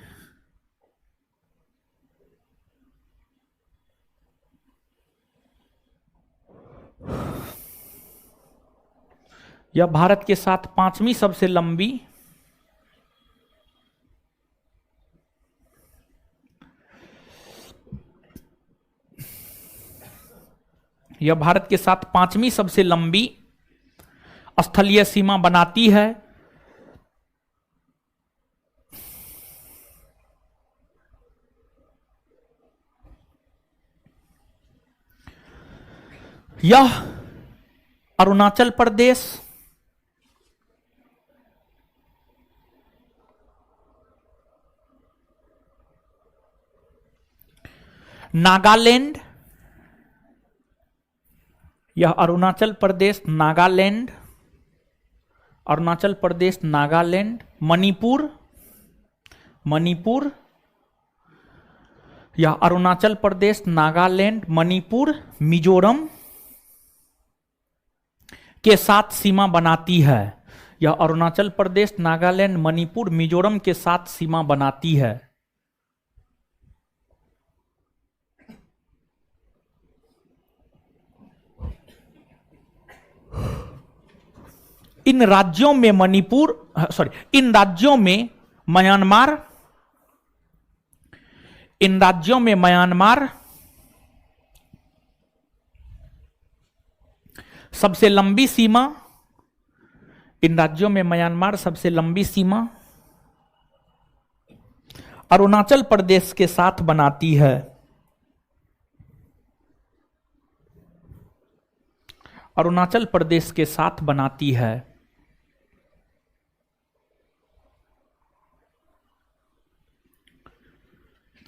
यह भारत के साथ 5वीं सबसे लंबी यह भारत के साथ 5वीं सबसे लंबी स्थलीय सीमा बनाती है। यह अरुणाचल प्रदेश, नागालैंड, यह अरुणाचल प्रदेश, नागालैंड, अरुणाचल प्रदेश, नागालैंड, मणिपुर, मणिपुर, यह अरुणाचल प्रदेश, नागालैंड, मणिपुर, मिजोरम के साथ सीमा बनाती है। यह अरुणाचल प्रदेश, नागालैंड, मणिपुर, मिजोरम के साथ सीमा बनाती है। इन राज्यों में इन राज्यों में म्यांमार, इन राज्यों में म्यांमार सबसे लंबी सीमा, इन राज्यों में म्यांमार सबसे लंबी सीमा अरुणाचल प्रदेश के साथ बनाती है। अरुणाचल प्रदेश के साथ बनाती है।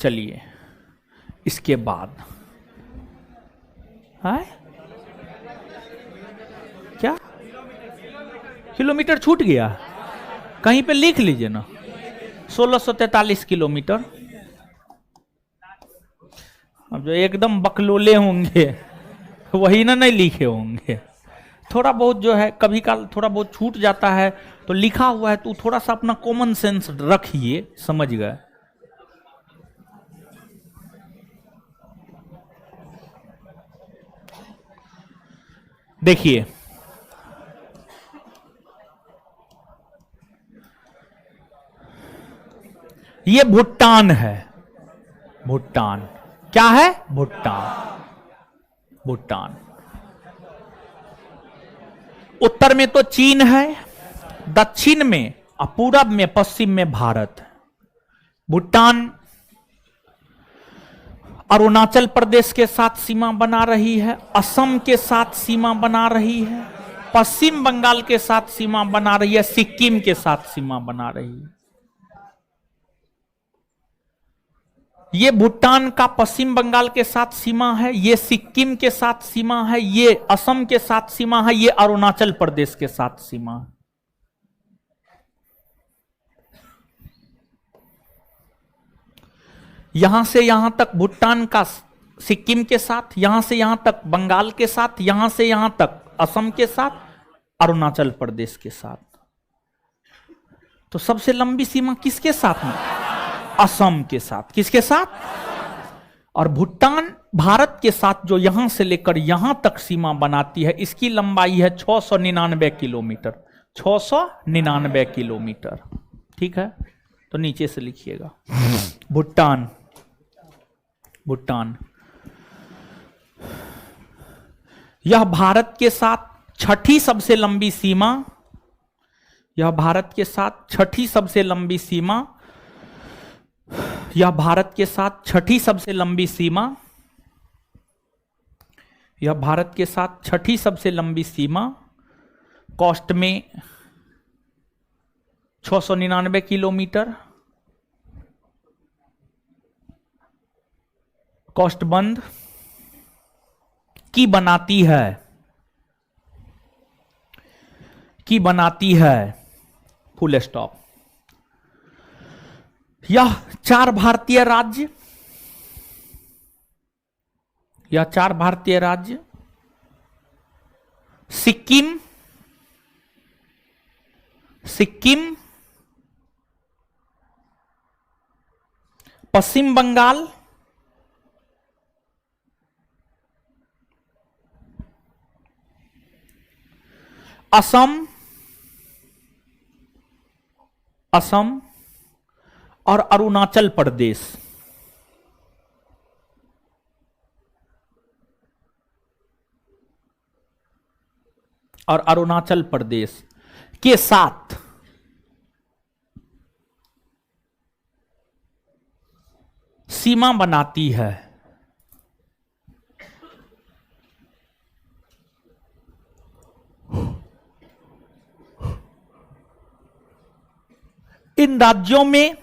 चलिए इसके बाद है क्या, किलोमीटर छूट गया, कहीं पे लिख लीजिए ना, 1643 किलोमीटर। अब जो एकदम बकलोले होंगे वही ना नहीं लिखे होंगे। थोड़ा बहुत जो है कभी काल थोड़ा बहुत छूट जाता है, तो लिखा हुआ है तो थोड़ा सा अपना कॉमन सेंस रखिए, समझ गए। देखिए ये भूटान है, भूटान क्या है, भूटान, भूटान। उत्तर में तो चीन है, दक्षिण में और पूरब में, पश्चिम में भारत। भूटान अरुणाचल प्रदेश के साथ सीमा बना रही है, असम के साथ सीमा बना रही है, पश्चिम बंगाल के साथ सीमा बना रही है, सिक्किम के साथ सीमा बना रही है। ये भूटान का पश्चिम बंगाल के साथ सीमा है, ये सिक्किम के साथ सीमा है, ये असम के साथ सीमा है, ये अरुणाचल प्रदेश के साथ सीमा है। यहां से यहां तक भूटान का सिक्किम के साथ, यहां से यहां तक बंगाल के साथ, यहां से यहां तक असम के साथ, अरुणाचल प्रदेश के साथ। तो सबसे लंबी सीमा किसके साथ में, असम के साथ। किसके साथ, और भूटान भारत के साथ जो यहां से लेकर यहां तक सीमा बनाती है, इसकी लंबाई है 699 किलोमीटर, 699 किलोमीटर। ठीक है, तो नीचे से लिखिएगा भूटान, भूटान। यह भारत के साथ छठी सबसे लंबी सीमा, यह भारत के साथ छठी सबसे लंबी सीमा, यह भारत के साथ छठी सबसे लंबी सीमा, यह भारत के साथ छठी सबसे लंबी सीमा, कॉस्ट में 699 किलोमीटर, कॉस्ट बंद की बनाती है, की बनाती है, फुल स्टॉप। यह 4 भारतीय राज्य, यह 4 भारतीय राज्य सिक्किम, सिक्किम, पश्चिम बंगाल, असम, असम और अरुणाचल प्रदेश। और अरुणाचल प्रदेश के साथ सीमा बनाती है। इन राज्यों में,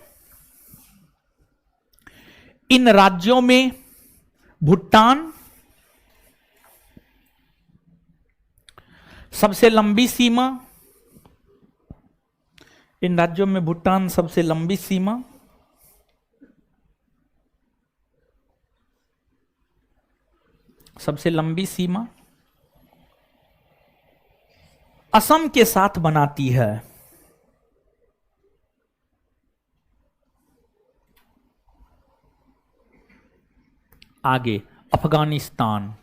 इन राज्यों में भूटान, सबसे लंबी सीमा, इन राज्यों में भूटान सबसे लंबी सीमा, सबसे लंबी सीमा असम के साथ बनाती है। आगे अफगानिस्तान,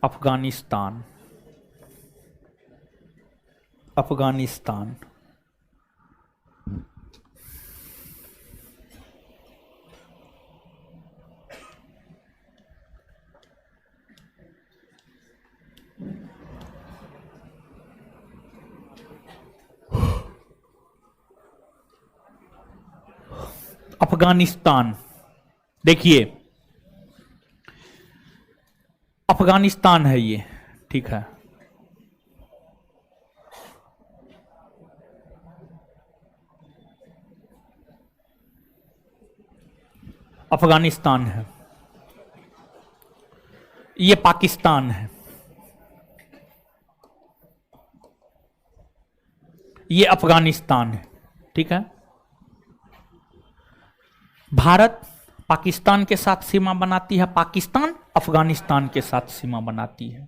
अफगानिस्तान, अफगानिस्तान, अफगानिस्तान, देखिए अफगानिस्तान है ये, ठीक है। अफगानिस्तान है, ये पाकिस्तान है, ये अफगानिस्तान है, ठीक है। भारत पाकिस्तान के साथ सीमा बनाती है, पाकिस्तान अफगानिस्तान के साथ सीमा बनाती है।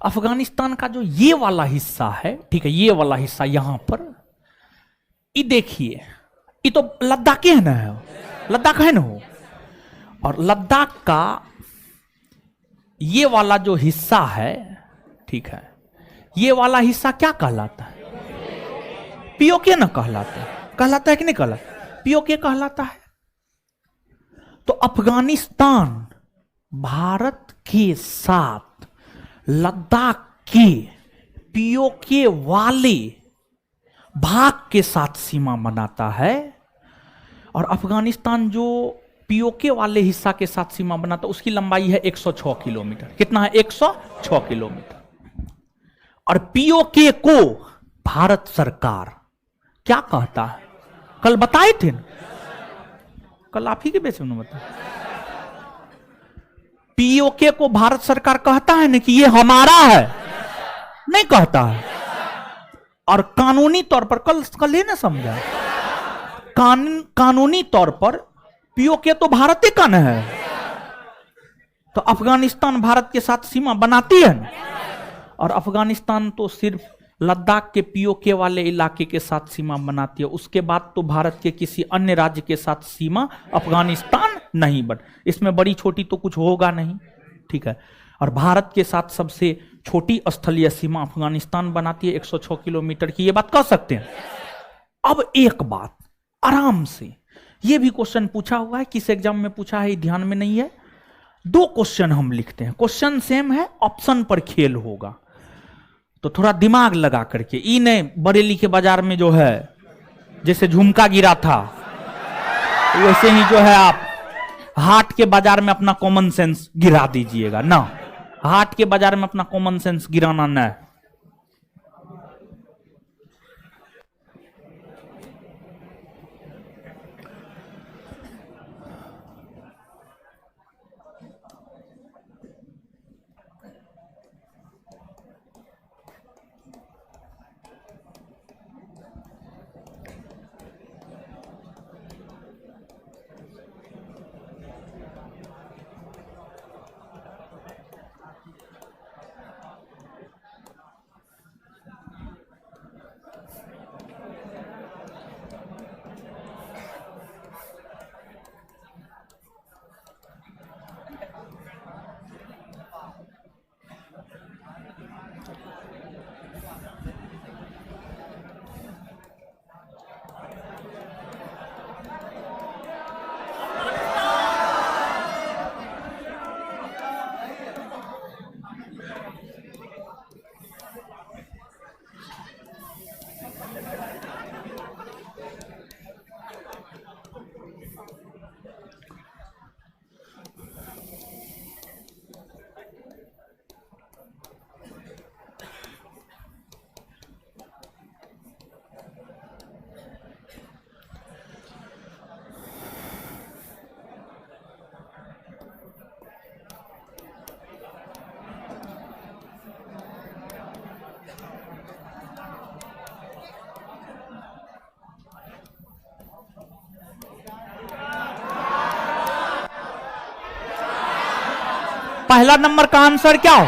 अफगानिस्तान का जो ये वाला हिस्सा है, ठीक है, ये वाला हिस्सा यहां पर, ये देखिए, ये तो लद्दाख है ना, लद्दाख है ना हो, और लद्दाख का ये वाला जो हिस्सा है, ठीक है, ये वाला हिस्सा क्या कहलाता है? पीओके ना कहलाता है कि नहीं कहलाता? पीओके कहलाता है। तो अफगानिस्तान भारत के साथ लद्दाख के पीओके वाले भाग के साथ सीमा बनाता है, और अफगानिस्तान जो पीओके वाले हिस्सा के साथ सीमा बनाता है उसकी लंबाई है 106 किलोमीटर। कितना है? 106 किलोमीटर। और पीओके को भारत सरकार क्या कहता है? कल बताए थे ना, कल आप ही के बेच में बता। पीओके को भारत सरकार कहता है ना कि ये हमारा है, नहीं कहता है। और कानूनी तौर पर कल ही ना समझा, कानूनी तौर पर पीओके तो भारत का न है। तो अफगानिस्तान भारत के साथ सीमा बनाती है ना, और अफगानिस्तान तो सिर्फ लद्दाख के पीओके वाले इलाके के साथ सीमा बनाती है। उसके बाद तो भारत के किसी अन्य राज्य के साथ सीमा अफगानिस्तान नहीं बन, इसमें बड़ी छोटी तो कुछ होगा नहीं, ठीक है। और भारत के साथ सबसे छोटी स्थलीय सीमा अफगानिस्तान बनाती है 106 किलोमीटर की, ये बात कह सकते हैं। अब एक बात आराम से, ये भी क्वेश्चन पूछा हुआ है, किस एग्जाम में पूछा है ध्यान में नहीं है। 2 क्वेश्चन हम लिखते हैं, क्वेश्चन सेम है, ऑप्शन पर खेल होगा, तो थोड़ा दिमाग लगा करके। ई ने बरेली के बाजार में जो है जैसे झुमका गिरा था, वैसे ही जो है आप हाट के बाजार में अपना कॉमन सेंस गिरा दीजिएगा ना। हाट के बाजार में अपना कॉमन सेंस गिराना ना। पहला नंबर का आंसर क्या हो?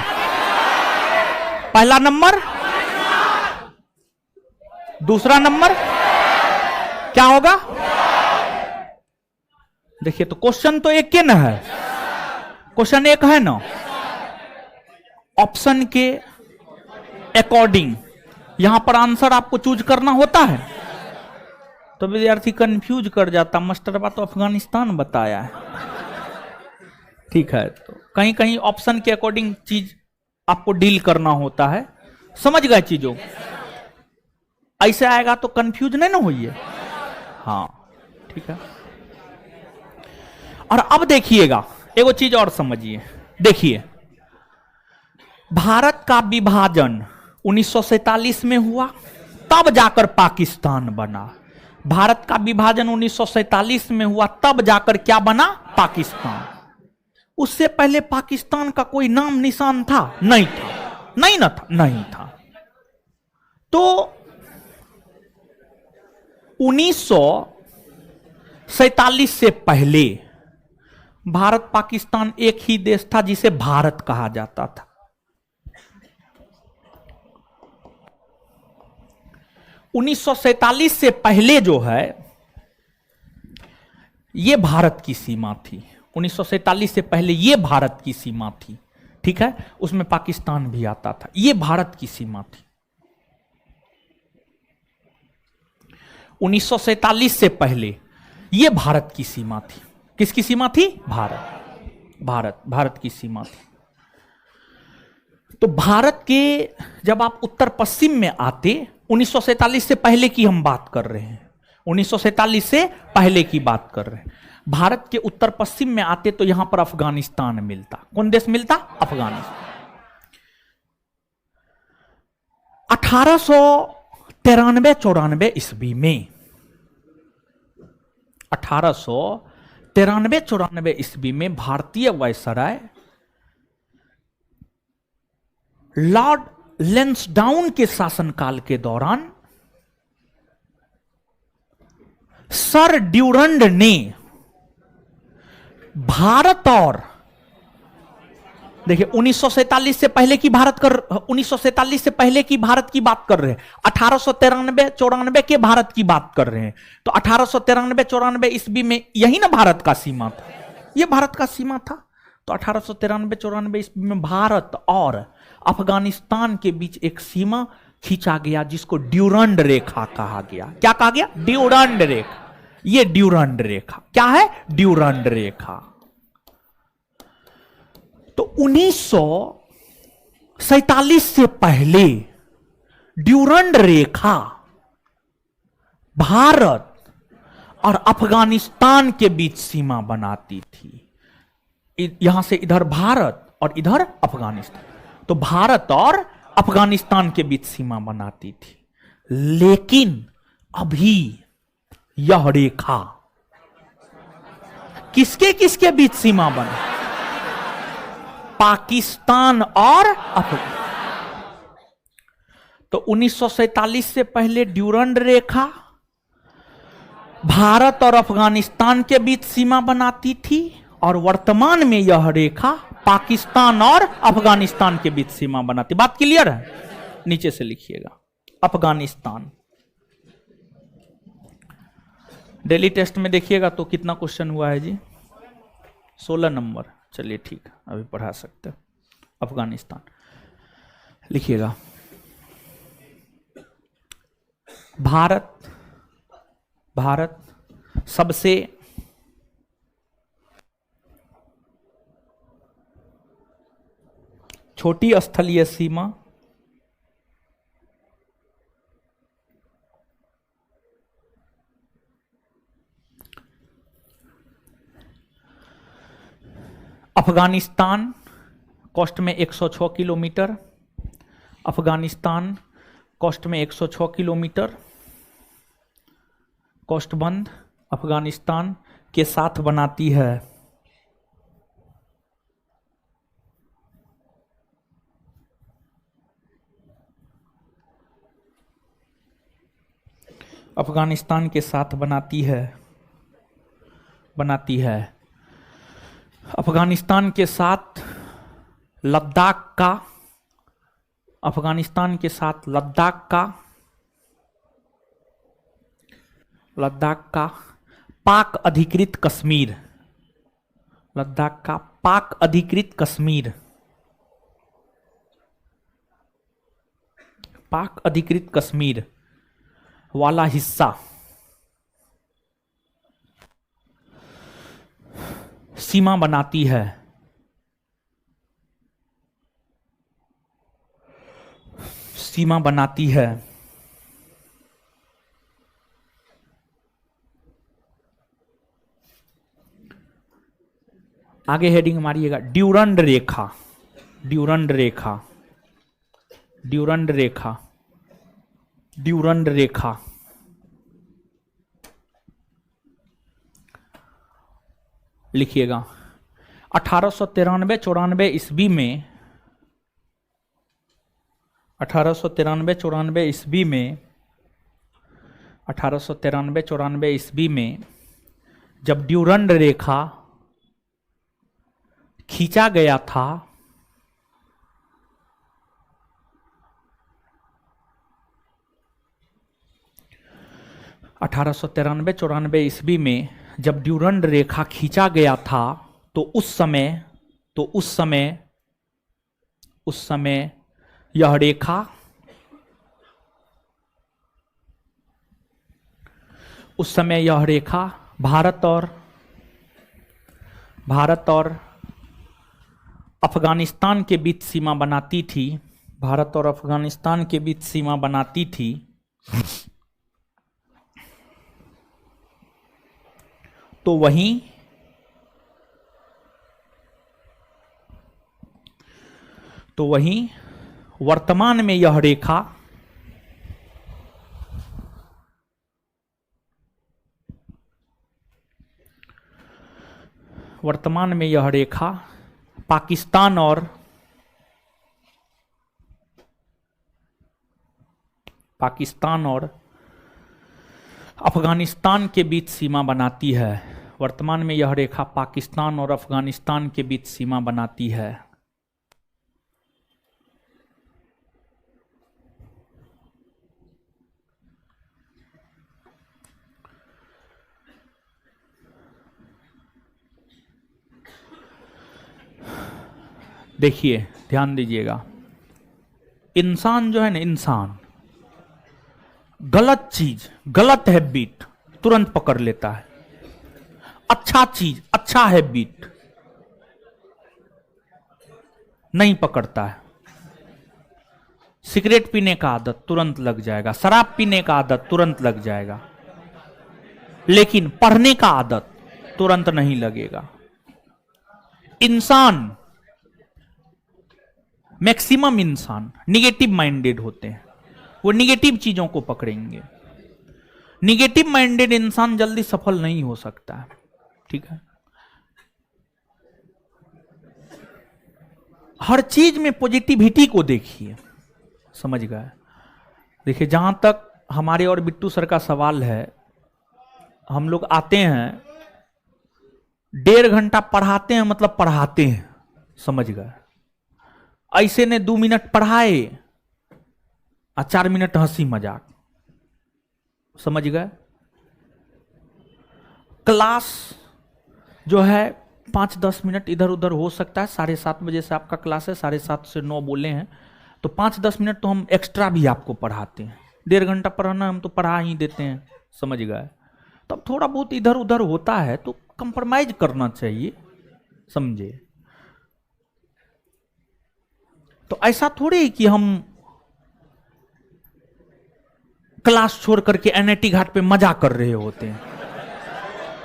पहला नंबर, दूसरा नंबर क्या होगा? देखिए तो क्वेश्चन तो एक के ना है, क्वेश्चन एक है ना, ऑप्शन के अकॉर्डिंग यहां पर आंसर आपको चूज करना होता है। तो विद्यार्थी कंफ्यूज कर जाता, मास्टर बा तो अफगानिस्तान बताया है। ठीक है, तो कहीं कहीं ऑप्शन के अकॉर्डिंग चीज आपको डील करना होता है, समझ गए चीजों? ऐसे आएगा तो कंफ्यूज नहीं ना होइए। हाँ ठीक है। और अब देखिएगा एगो चीज और समझिए, देखिए भारत का विभाजन 1947 में हुआ, तब जाकर पाकिस्तान बना। भारत का विभाजन 1947 में हुआ, तब जाकर क्या बना? पाकिस्तान। उससे पहले पाकिस्तान का कोई नाम निशान था? नहीं था, नहीं ना था, नहीं था। तो 1947 से पहले भारत पाकिस्तान एक ही देश था जिसे भारत कहा जाता था। 1947 से पहले जो है ये भारत की सीमा थी। 1947 से पहले ये भारत की सीमा थी, ठीक है, उसमें पाकिस्तान भी आता था, ये भारत की सीमा थी। 1947 से पहले ये भारत की सीमा थी। किसकी सीमा थी? भारत की सीमा थी। तो भारत के जब आप उत्तर पश्चिम में आते, 1947 से पहले की हम बात कर रहे हैं, 1947 से पहले की बात कर रहे हैं। भारत के उत्तर पश्चिम में आते तो यहां पर अफगानिस्तान मिलता। कौन देश मिलता? अफगानिस्तान। 1893-94 ईस्वी में, 1893-94 ईस्वी में भारतीय वायसराय लॉर्ड लेंसडाउन के शासनकाल के दौरान सर ड्यूरंड ने भारत और, देखिए 1947 से पहले की भारत कर, 1947 से पहले की भारत की बात कर रहे हैं, 1893-94 के भारत की बात कर रहे हैं। तो 1893-94 ईस्वी में यही ना भारत का सीमा था, यह भारत का सीमा था। तो 1893-94 ईस्वी में भारत और अफगानिस्तान के बीच एक सीमा खींचा गया जिसको ड्यूरंड रेखा कहा गया। क्या कहा गया? ड्यूरंड रेखा। ये ड्यूरंड रेखा क्या है? ड्यूरंड रेखा। तो 1947 से पहले ड्यूरंड रेखा भारत और अफगानिस्तान के बीच सीमा बनाती थी। यहां से इधर भारत और इधर अफगानिस्तान, तो भारत और अफगानिस्तान के बीच सीमा बनाती थी। लेकिन अभी यह रेखा किसके किसके बीच सीमा बना? पाकिस्तान और अफगानिस्तान। तो 1947 से पहले ड्यूरंड रेखा भारत और अफगानिस्तान के बीच सीमा बनाती थी, और वर्तमान में यह रेखा पाकिस्तान और अफगानिस्तान के बीच सीमा बनाती। बात क्लियर है? नीचे से लिखिएगा अफगानिस्तान। डेली टेस्ट में देखिएगा तो कितना क्वेश्चन हुआ है जी? 16 नंबर। चलिए ठीक है, अभी पढ़ा सकते हैं। अफगानिस्तान लिखिएगा। भारत सबसे छोटी स्थलीय सीमा अफगानिस्तान कोस्ट में 106 किलोमीटर, अफगानिस्तान कोस्ट में 106 किलोमीटर कोस्टबंद अफगानिस्तान के साथ बनाती है। अफगानिस्तान के साथ बनाती है। अफगानिस्तान के साथ लद्दाख का, अफगानिस्तान के साथ लद्दाख का पाक अधिकृत कश्मीर, लद्दाख का पाक अधिकृत कश्मीर, पाक अधिकृत कश्मीर वाला हिस्सा सीमा बनाती है आगे हेडिंग मारिएगा, ड्यूरंड रेखा, ड्यूरंड रेखा, ड्यूरंड रेखा, ड्यूरंड रेखा। लिखिएगा 1893-94 ईस्वी में, 1893-94 ईस्वी में, 1893-94 ईस्वी में जब ड्यूरंड रेखा खींचा गया था, अठारह सौ 93-94 ईस्वी में जब ड्यूरंड रेखा खींचा गया था तो उस समय यह रेखा, उस समय यह रेखा भारत और अफगानिस्तान के बीच सीमा बनाती थी, भारत और अफगानिस्तान के बीच सीमा बनाती थी। तो वहीं वर्तमान में यह रेखा पाकिस्तान और अफगानिस्तान के बीच सीमा बनाती है। वर्तमान में यह रेखा पाकिस्तान और अफगानिस्तान के बीच सीमा बनाती है। देखिए, ध्यान दीजिएगा, इंसान जो है ना, इंसान गलत चीज, गलत हैबिट तुरंत पकड़ लेता है, अच्छा चीज, अच्छा हैबिट नहीं पकड़ता है। सिगरेट पीने का आदत तुरंत लग जाएगा, शराब पीने का आदत तुरंत लग जाएगा, लेकिन पढ़ने का आदत तुरंत नहीं लगेगा। इंसान, मैक्सिमम इंसान निगेटिव माइंडेड होते हैं, वो निगेटिव चीजों को पकड़ेंगे। निगेटिव माइंडेड इंसान जल्दी सफल नहीं हो सकता है, ठीक है। हर चीज में पॉजिटिविटी को देखिए, समझ गए। देखिए, जहां तक हमारे और बिट्टू सर का सवाल है, हम लोग आते हैं 1.5 घंटा पढ़ाते हैं, मतलब पढ़ाते हैं, समझ गए। ऐसे ने 2 मिनट पढ़ाए और 4 मिनट हंसी मजाक, समझ गए। क्लास जो है 5-10 मिनट इधर उधर हो सकता है। 7:30 बजे से आपका क्लास है, 7:30 से 9 बोले हैं, तो 5-10 मिनट तो हम एक्स्ट्रा भी आपको पढ़ाते हैं। 1.5 घंटा पढ़ाना हम तो पढ़ा ही देते हैं, समझ गए। तब थोड़ा बहुत इधर उधर होता है तो कंप्रोमाइज करना चाहिए, समझे। तो ऐसा थोड़ी है कि हम क्लास छोड़ करके एनआईटी घाट पे मजा कर रहे होते हैं,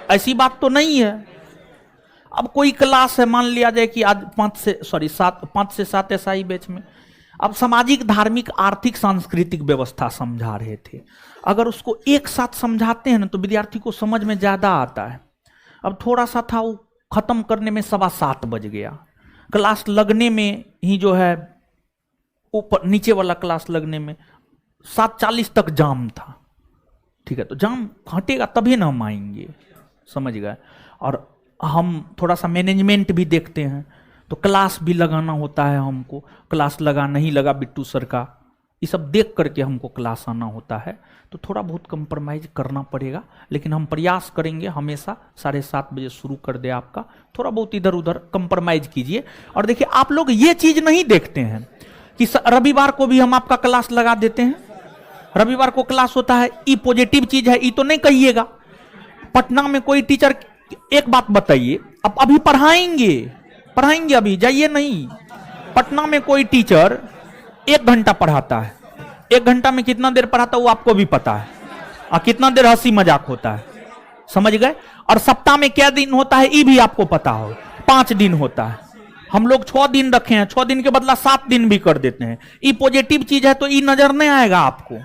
ऐसी बात तो नहीं है। अब कोई क्लास है, मान लिया जाए कि आज 5 से 7 एसआई बैच में अब सामाजिक, धार्मिक, आर्थिक, सांस्कृतिक व्यवस्था समझा रहे थे। अगर उसको एक साथ समझाते हैं ना तो विद्यार्थी को समझ में ज्यादा आता है। अब थोड़ा सा था, वो खत्म करने में 7:15 बज गया, क्लास लगने में ही जो है ऊपर नीचे वाला क्लास लगने में 7:40 तक जाम था, ठीक है। तो जाम हटेगा तभी ना हम आएंगे, समझ गए। और हम थोड़ा सा मैनेजमेंट भी देखते हैं, तो क्लास भी लगाना होता है हमको, क्लास लगा नहीं लगा बिट्टू सर का, ये सब देख करके हमको क्लास आना होता है। तो थोड़ा बहुत कंप्रोमाइज करना पड़ेगा, लेकिन हम प्रयास करेंगे हमेशा 7:30 बजे शुरू कर दे आपका। थोड़ा बहुत इधर उधर कंप्रोमाइज कीजिए। और देखिए आप लोग ये चीज नहीं देखते हैं कि रविवार को भी हम आपका क्लास लगा देते हैं। रविवार को क्लास होता है, ई पॉजिटिव चीज है, ई तो नहीं कहिएगा। पटना में कोई टीचर, एक बात बताइए, अब अभी पढ़ाएंगे अभी जाइए नहीं। पटना में कोई टीचर 1 घंटा पढ़ाता है, 1 घंटा में कितना देर पढ़ाता है वो आपको भी पता है, और कितना देर हंसी मजाक होता है, समझ गए। और सप्ताह में क्या दिन होता है ये भी आपको पता हो, 5 दिन होता है। हम लोग 6 दिन रखे हैं, 6 दिन के बदला 7 दिन भी कर देते हैं। ये पॉजिटिव चीज है तो ये नजर नहीं आएगा आपको,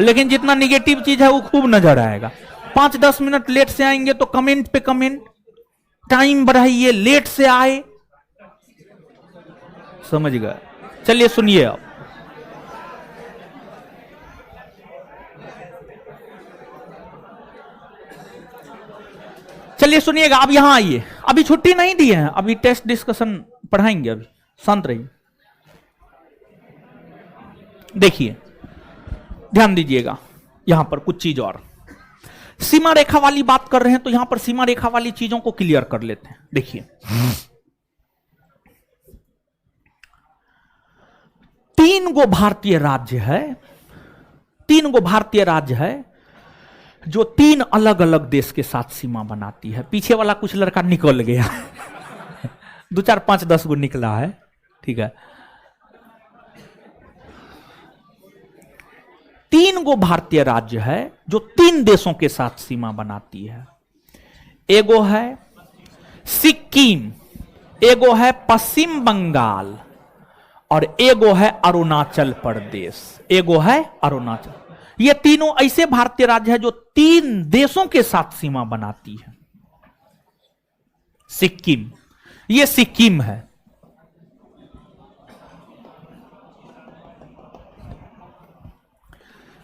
लेकिन जितना निगेटिव चीज है वो खूब नजर आएगा। 5-10 मिनट लेट से आएंगे तो कमेंट पे कमेंट, टाइम बढ़ाइए, लेट से आए, समझ गए। चलिए सुनिए अब, चलिए सुनिएगा। अब यहां आइए, अभी छुट्टी नहीं दी है, अभी टेस्ट डिस्कशन पढ़ाएंगे, अभी शांत रहिए। देखिए ध्यान दीजिएगा, यहां पर कुछ चीज और सीमा रेखा वाली बात कर रहे हैं, तो यहां पर सीमा रेखा वाली चीजों को क्लियर कर लेते हैं। देखिए 3 गो भारतीय राज्य है, 3 गो भारतीय राज्य है जो 3 अलग अलग देश के साथ सीमा बनाती है। पीछे वाला कुछ लड़का निकल गया 2, 4, 5, 10 गो निकला है, ठीक है। 3 गो भारतीय राज्य है जो 3 देशों के साथ सीमा बनाती है। एगो है सिक्किम, एगो है पश्चिम बंगाल, और एगो है अरुणाचल प्रदेश, एगो है अरुणाचल। ये तीनों ऐसे भारतीय राज्य है जो 3 देशों के साथ सीमा बनाती है। सिक्किम, ये सिक्किम है,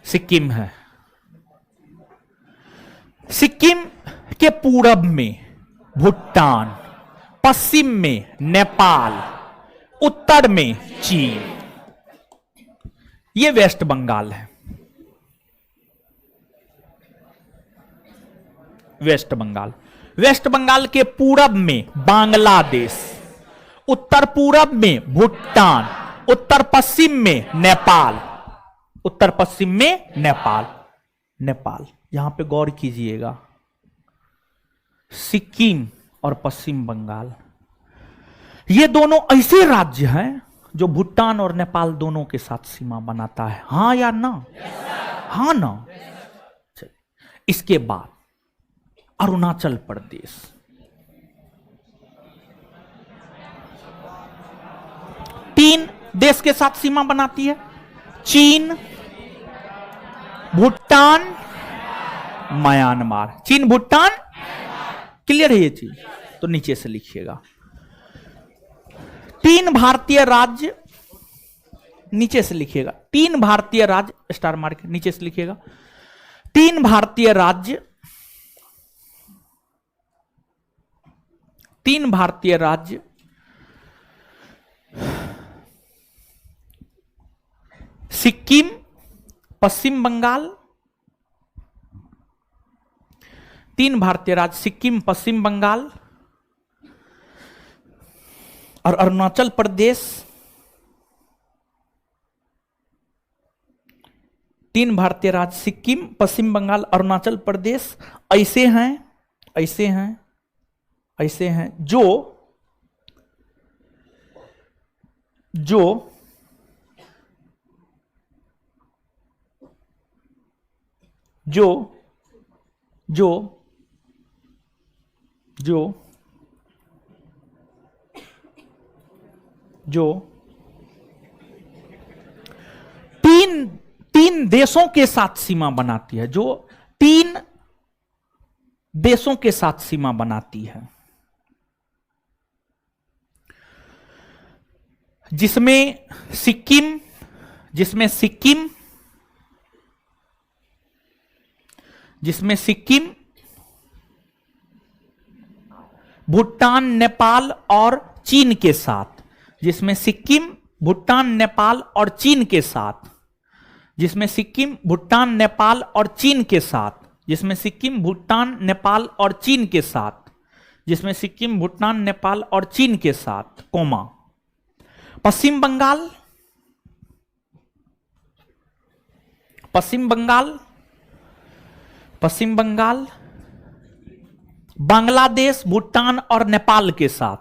सिक्किम है। सिक्किम के पूरब में भूटान, पश्चिम में नेपाल, उत्तर में चीन। ये वेस्ट बंगाल है, वेस्ट बंगाल। वेस्ट बंगाल के पूरब में बांग्लादेश, उत्तर पूरब में भूटान, उत्तर पश्चिम में नेपाल, उत्तर पश्चिम में नेपाल। नेपाल, यहां पे गौर कीजिएगा, सिक्किम और पश्चिम बंगाल, ये दोनों ऐसे राज्य हैं जो भूटान और नेपाल दोनों के साथ सीमा बनाता है। हां या ना? हाँ ना? चलिए, इसके बाद अरुणाचल प्रदेश, तीन देश के साथ सीमा बनाती है, चीन, भूटान, म्यांमार। चीन, भूटान, क्लियर है ये चीज? तो नीचे से लिखिएगा 3 भारतीय राज्य, नीचे से लिखिएगा 3 भारतीय राज्य, स्टार मार्क नीचे से लिखिएगा 3 भारतीय राज्य, 3 भारतीय राज्य सिक्किम, पश्चिम बंगाल, 3 भारतीय राज्य सिक्किम, पश्चिम बंगाल और अरुणाचल प्रदेश। 3 भारतीय राज्य सिक्किम, पश्चिम बंगाल, अरुणाचल प्रदेश ऐसे हैं, ऐसे हैं, ऐसे हैं जो जो जो जो जो तीन देशों के साथ सीमा बनाती है, जो 3 देशों के साथ सीमा बनाती है, जिसमें सिक्किम, जिसमें सिक्किम, जिसमें सिक्किम, भूटान, नेपाल और चीन के साथ, जिसमें सिक्किम, भूटान, नेपाल और चीन के साथ, जिसमें सिक्किम, भूटान, नेपाल और चीन के साथ, जिसमें सिक्किम, भूटान, नेपाल और चीन के साथ, जिसमें सिक्किम, भूटान, नेपाल और चीन के साथ, कोमा। पश्चिम बंगाल, पश्चिम बंगाल, पश्चिम बंगाल, बांग्लादेश, भूटान और नेपाल के साथ,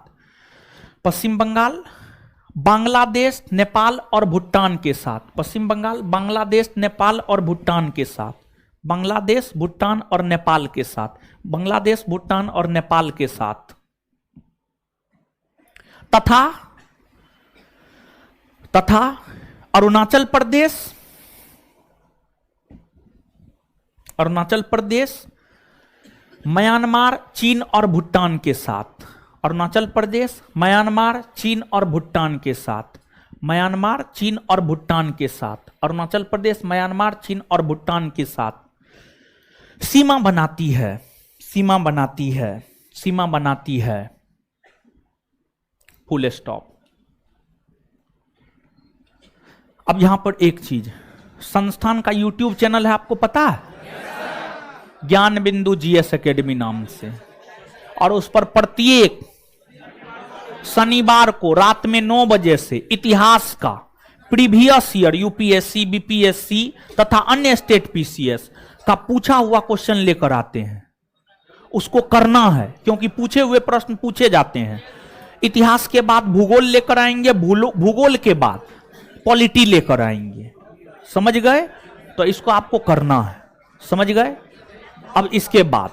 पश्चिम बंगाल, बांग्लादेश, नेपाल और भूटान के साथ, पश्चिम बंगाल, बांग्लादेश, नेपाल और भूटान के साथ, बांग्लादेश, भूटान और नेपाल के साथ, बांग्लादेश, भूटान और नेपाल के साथ, तथा तथा अरुणाचल प्रदेश, अरुणाचल प्रदेश, म्यांमार, चीन और भूटान के साथ, अरुणाचल प्रदेश, म्यांमार, चीन और भूटान के साथ, म्यांमार, चीन और भूटान के साथ, अरुणाचल प्रदेश, म्यांमार, चीन और भूटान के साथ सीमा बनाती है, सीमा बनाती है, सीमा बनाती है, फुल स्टॉप। अब यहां पर एक चीज, संस्थान का यूट्यूब चैनल है, आपको पता है, ज्ञान बिंदु जीएस एकेडमी नाम से, और उस पर प्रत्येक शनिवार को रात में 9 बजे से इतिहास का प्रीवियस ईयर यूपीएससी, बीपीएससी तथा अन्य स्टेट पीसीएस का पूछा हुआ क्वेश्चन लेकर आते हैं। उसको करना है, क्योंकि पूछे हुए प्रश्न पूछे जाते हैं। इतिहास के बाद भूगोल लेकर आएंगे, भूगोल के बाद पॉलिटी लेकर आएंगे, समझ गए? तो इसको आपको करना है, समझ गए? अब इसके बाद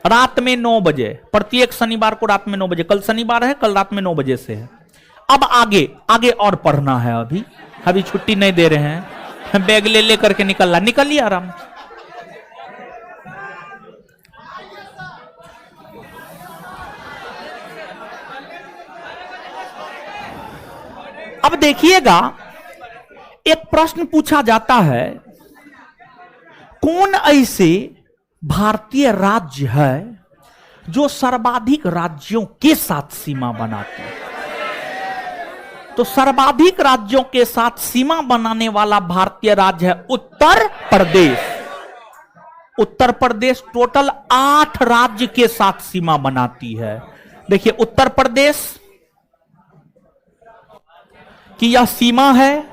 रात में 9 बजे, प्रत्येक शनिवार को रात में 9 बजे, कल शनिवार है, कल रात में 9 बजे से है। अब आगे आगे और पढ़ना है, अभी अभी छुट्टी नहीं दे रहे हैं, बैग ले लेकर के निकलना, निकलिए आराम से। अब देखिएगा, एक प्रश्न पूछा जाता है, कौन ऐसे भारतीय राज्य है जो सर्वाधिक राज्यों के साथ सीमा बनाते हैं? तो सर्वाधिक राज्यों के साथ सीमा बनाने वाला भारतीय राज्य है उत्तर प्रदेश। उत्तर प्रदेश टोटल 8 राज्य के साथ सीमा बनाती है। देखिए, उत्तर प्रदेश की यह सीमा है,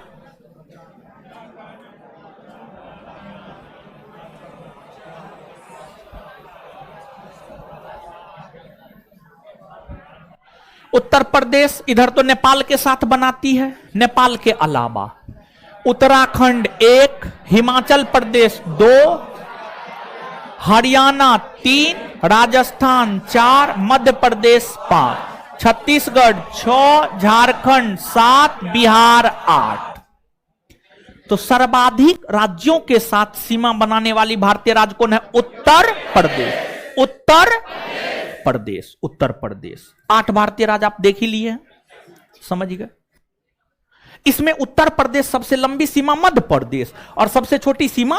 उत्तर प्रदेश इधर तो नेपाल के साथ बनाती है, नेपाल के अलावा उत्तराखंड 1, हिमाचल प्रदेश 2, हरियाणा 3, राजस्थान 4, मध्य प्रदेश 5, छत्तीसगढ़ 6, झारखंड 7, बिहार 8। तो सर्वाधिक राज्यों के साथ सीमा बनाने वाली भारतीय राज्य कौन है? उत्तर प्रदेश। उत्तर प्रदेश, उत्तर प्रदेश। 8 भारतीय राज्य आप देख ही लिए, समझ गए? इसमें उत्तर प्रदेश सबसे लंबी सीमा मध्य प्रदेश और सबसे छोटी सीमा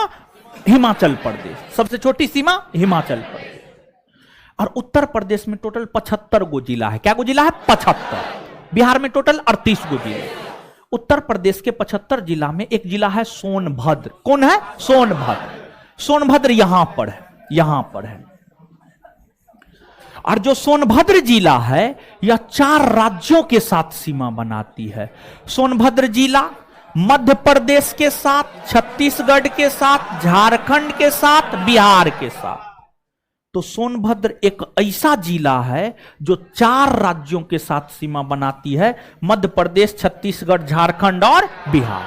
हिमाचल प्रदेश, सबसे छोटी सीमा हिमाचल प्रदेश। और उत्तर प्रदेश में टोटल 75 गो जिला है। क्या गो जिला है? 75। बिहार में टोटल 38 गो जिला। उत्तर प्रदेश के 75 जिला में एक जिला है सोनभद्र। कौन है? सोनभद्र। सोनभद्र यहां पर है, यहां पर है। और जो सोनभद्र जिला है यह 4 राज्यों के साथ सीमा बनाती है। सोनभद्र जिला मध्य प्रदेश के साथ, छत्तीसगढ़ के साथ, झारखंड के साथ, बिहार के साथ। तो सोनभद्र एक ऐसा जिला है जो 4 राज्यों के साथ सीमा बनाती है, मध्य प्रदेश, छत्तीसगढ़, झारखंड और बिहार।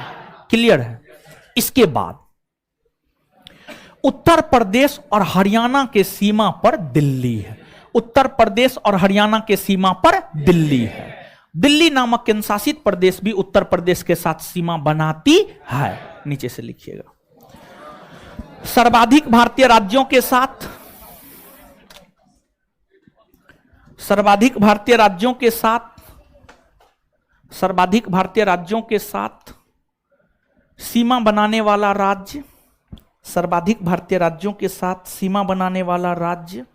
क्लियर है? इसके बाद उत्तर प्रदेश और हरियाणा के सीमा पर दिल्ली है। उत्तर प्रदेश और हरियाणा के सीमा पर दिल्ली है। दिल्ली नामक केंद्रशासित प्रदेश भी उत्तर प्रदेश के साथ सीमा बनाती है। नीचे से लिखिएगा। सर्वाधिक भारतीय राज्यों के साथ, सर्वाधिक भारतीय राज्यों के साथ, सर्वाधिक भारतीय राज्यों के साथ सीमा बनाने वाला राज्य, सर्वाधिक भारतीय राज्यों के साथ सीमा बनाने वाला राज्य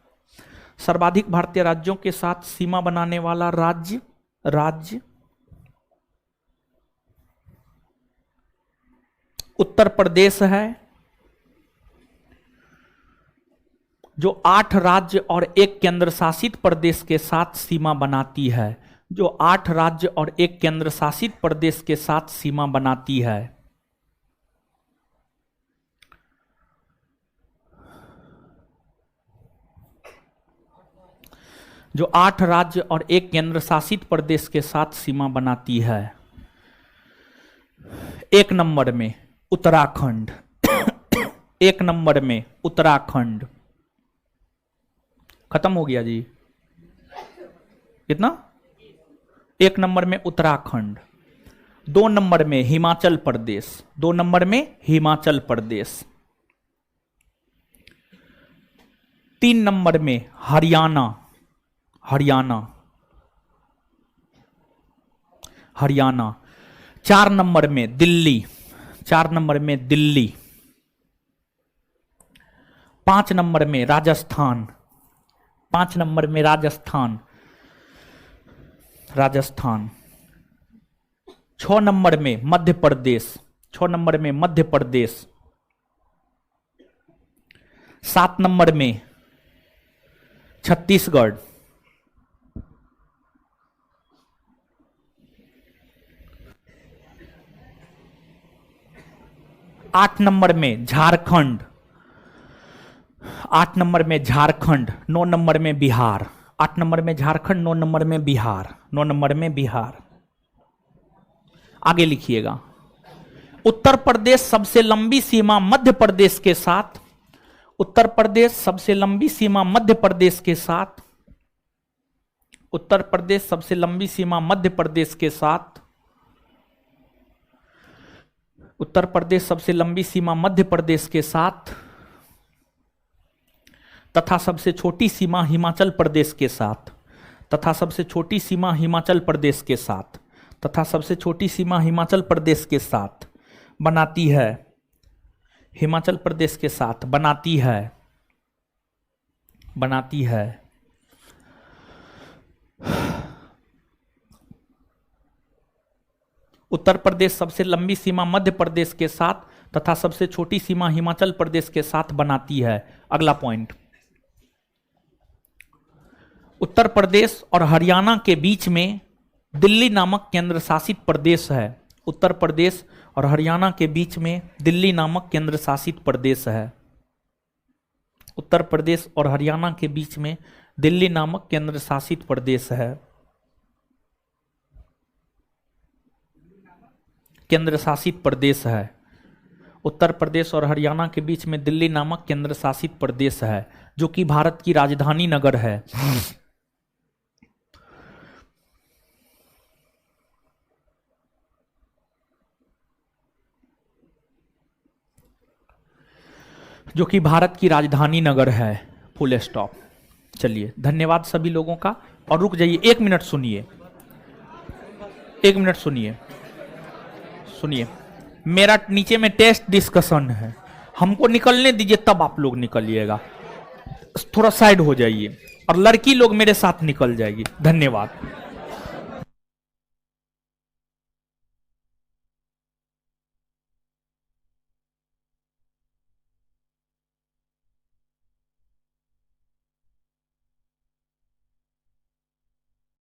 सर्वाधिक भारतीय राज्यों के साथ सीमा बनाने वाला राज्य उत्तर प्रदेश है, जो 8 राज्य और 1 केंद्र शासित प्रदेश के साथ सीमा बनाती है, जो 8 राज्य और 1 केंद्र शासित प्रदेश के साथ सीमा बनाती है। जो 8 राज्य और 1 केंद्र शासित प्रदेश के साथ सीमा बनाती है। 1 नंबर में उत्तराखंड 1 नंबर में उत्तराखंड। खत्म हो गया जी, कितना? 1 नंबर में उत्तराखंड। 2 नंबर में हिमाचल प्रदेश, 2 नंबर में हिमाचल प्रदेश। 3 नंबर में हरियाणा, हरियाणा। 4 नंबर में दिल्ली, 4 नंबर में दिल्ली। 5 नंबर में राजस्थान, 5 नंबर में राजस्थान। 6 नंबर में मध्य प्रदेश, 6 नंबर में मध्य प्रदेश। 7 नंबर में छत्तीसगढ़। 8 नंबर में झारखंड, 8 नंबर में झारखंड। 9 नंबर में बिहार, 8 नंबर में झारखंड, 9 नंबर में बिहार, 9 नंबर में बिहार। आगे लिखिएगा, उत्तर प्रदेश सबसे लंबी सीमा मध्य प्रदेश के साथ, उत्तर प्रदेश सबसे लंबी सीमा मध्य प्रदेश के साथ, उत्तर प्रदेश सबसे लंबी सीमा मध्य प्रदेश के साथ, उत्तर प्रदेश सबसे लंबी सीमा मध्य प्रदेश के साथ, तथा सबसे छोटी सीमा हिमाचल प्रदेश के साथ, तथा सबसे छोटी सीमा हिमाचल प्रदेश के साथ, तथा सबसे छोटी सीमा हिमाचल प्रदेश के साथ बनाती है, हिमाचल प्रदेश के साथ बनाती है, बनाती है। उत्तर प्रदेश सबसे लंबी सीमा मध्य प्रदेश के साथ तथा सबसे छोटी सीमा हिमाचल प्रदेश के साथ बनाती है। अगला पॉइंट, उत्तर प्रदेश और हरियाणा के बीच में दिल्ली नामक केंद्र शासित प्रदेश है। उत्तर प्रदेश और हरियाणा के बीच में दिल्ली नामक केंद्र शासित प्रदेश है। उत्तर प्रदेश और हरियाणा के बीच में दिल्ली नामक केंद्र शासित प्रदेश है। केंद्र शासित प्रदेश है। उत्तर प्रदेश और हरियाणा के बीच में दिल्ली नामक केंद्र शासित प्रदेश है, जो कि भारत की राजधानी नगर है। जो कि भारत की राजधानी नगर है। Full stop. चलिए, धन्यवाद सभी लोगों का। और रुक जाइए, 1 मिनट सुनिए, 1 मिनट सुनिए, सुनिए। मेरा नीचे में टेस्ट डिस्कशन है, हमको निकलने दीजिए, तब आप लोग निकलिएगा। थोड़ा साइड हो जाइए और लड़की लोग मेरे साथ निकल जाएगी। धन्यवाद।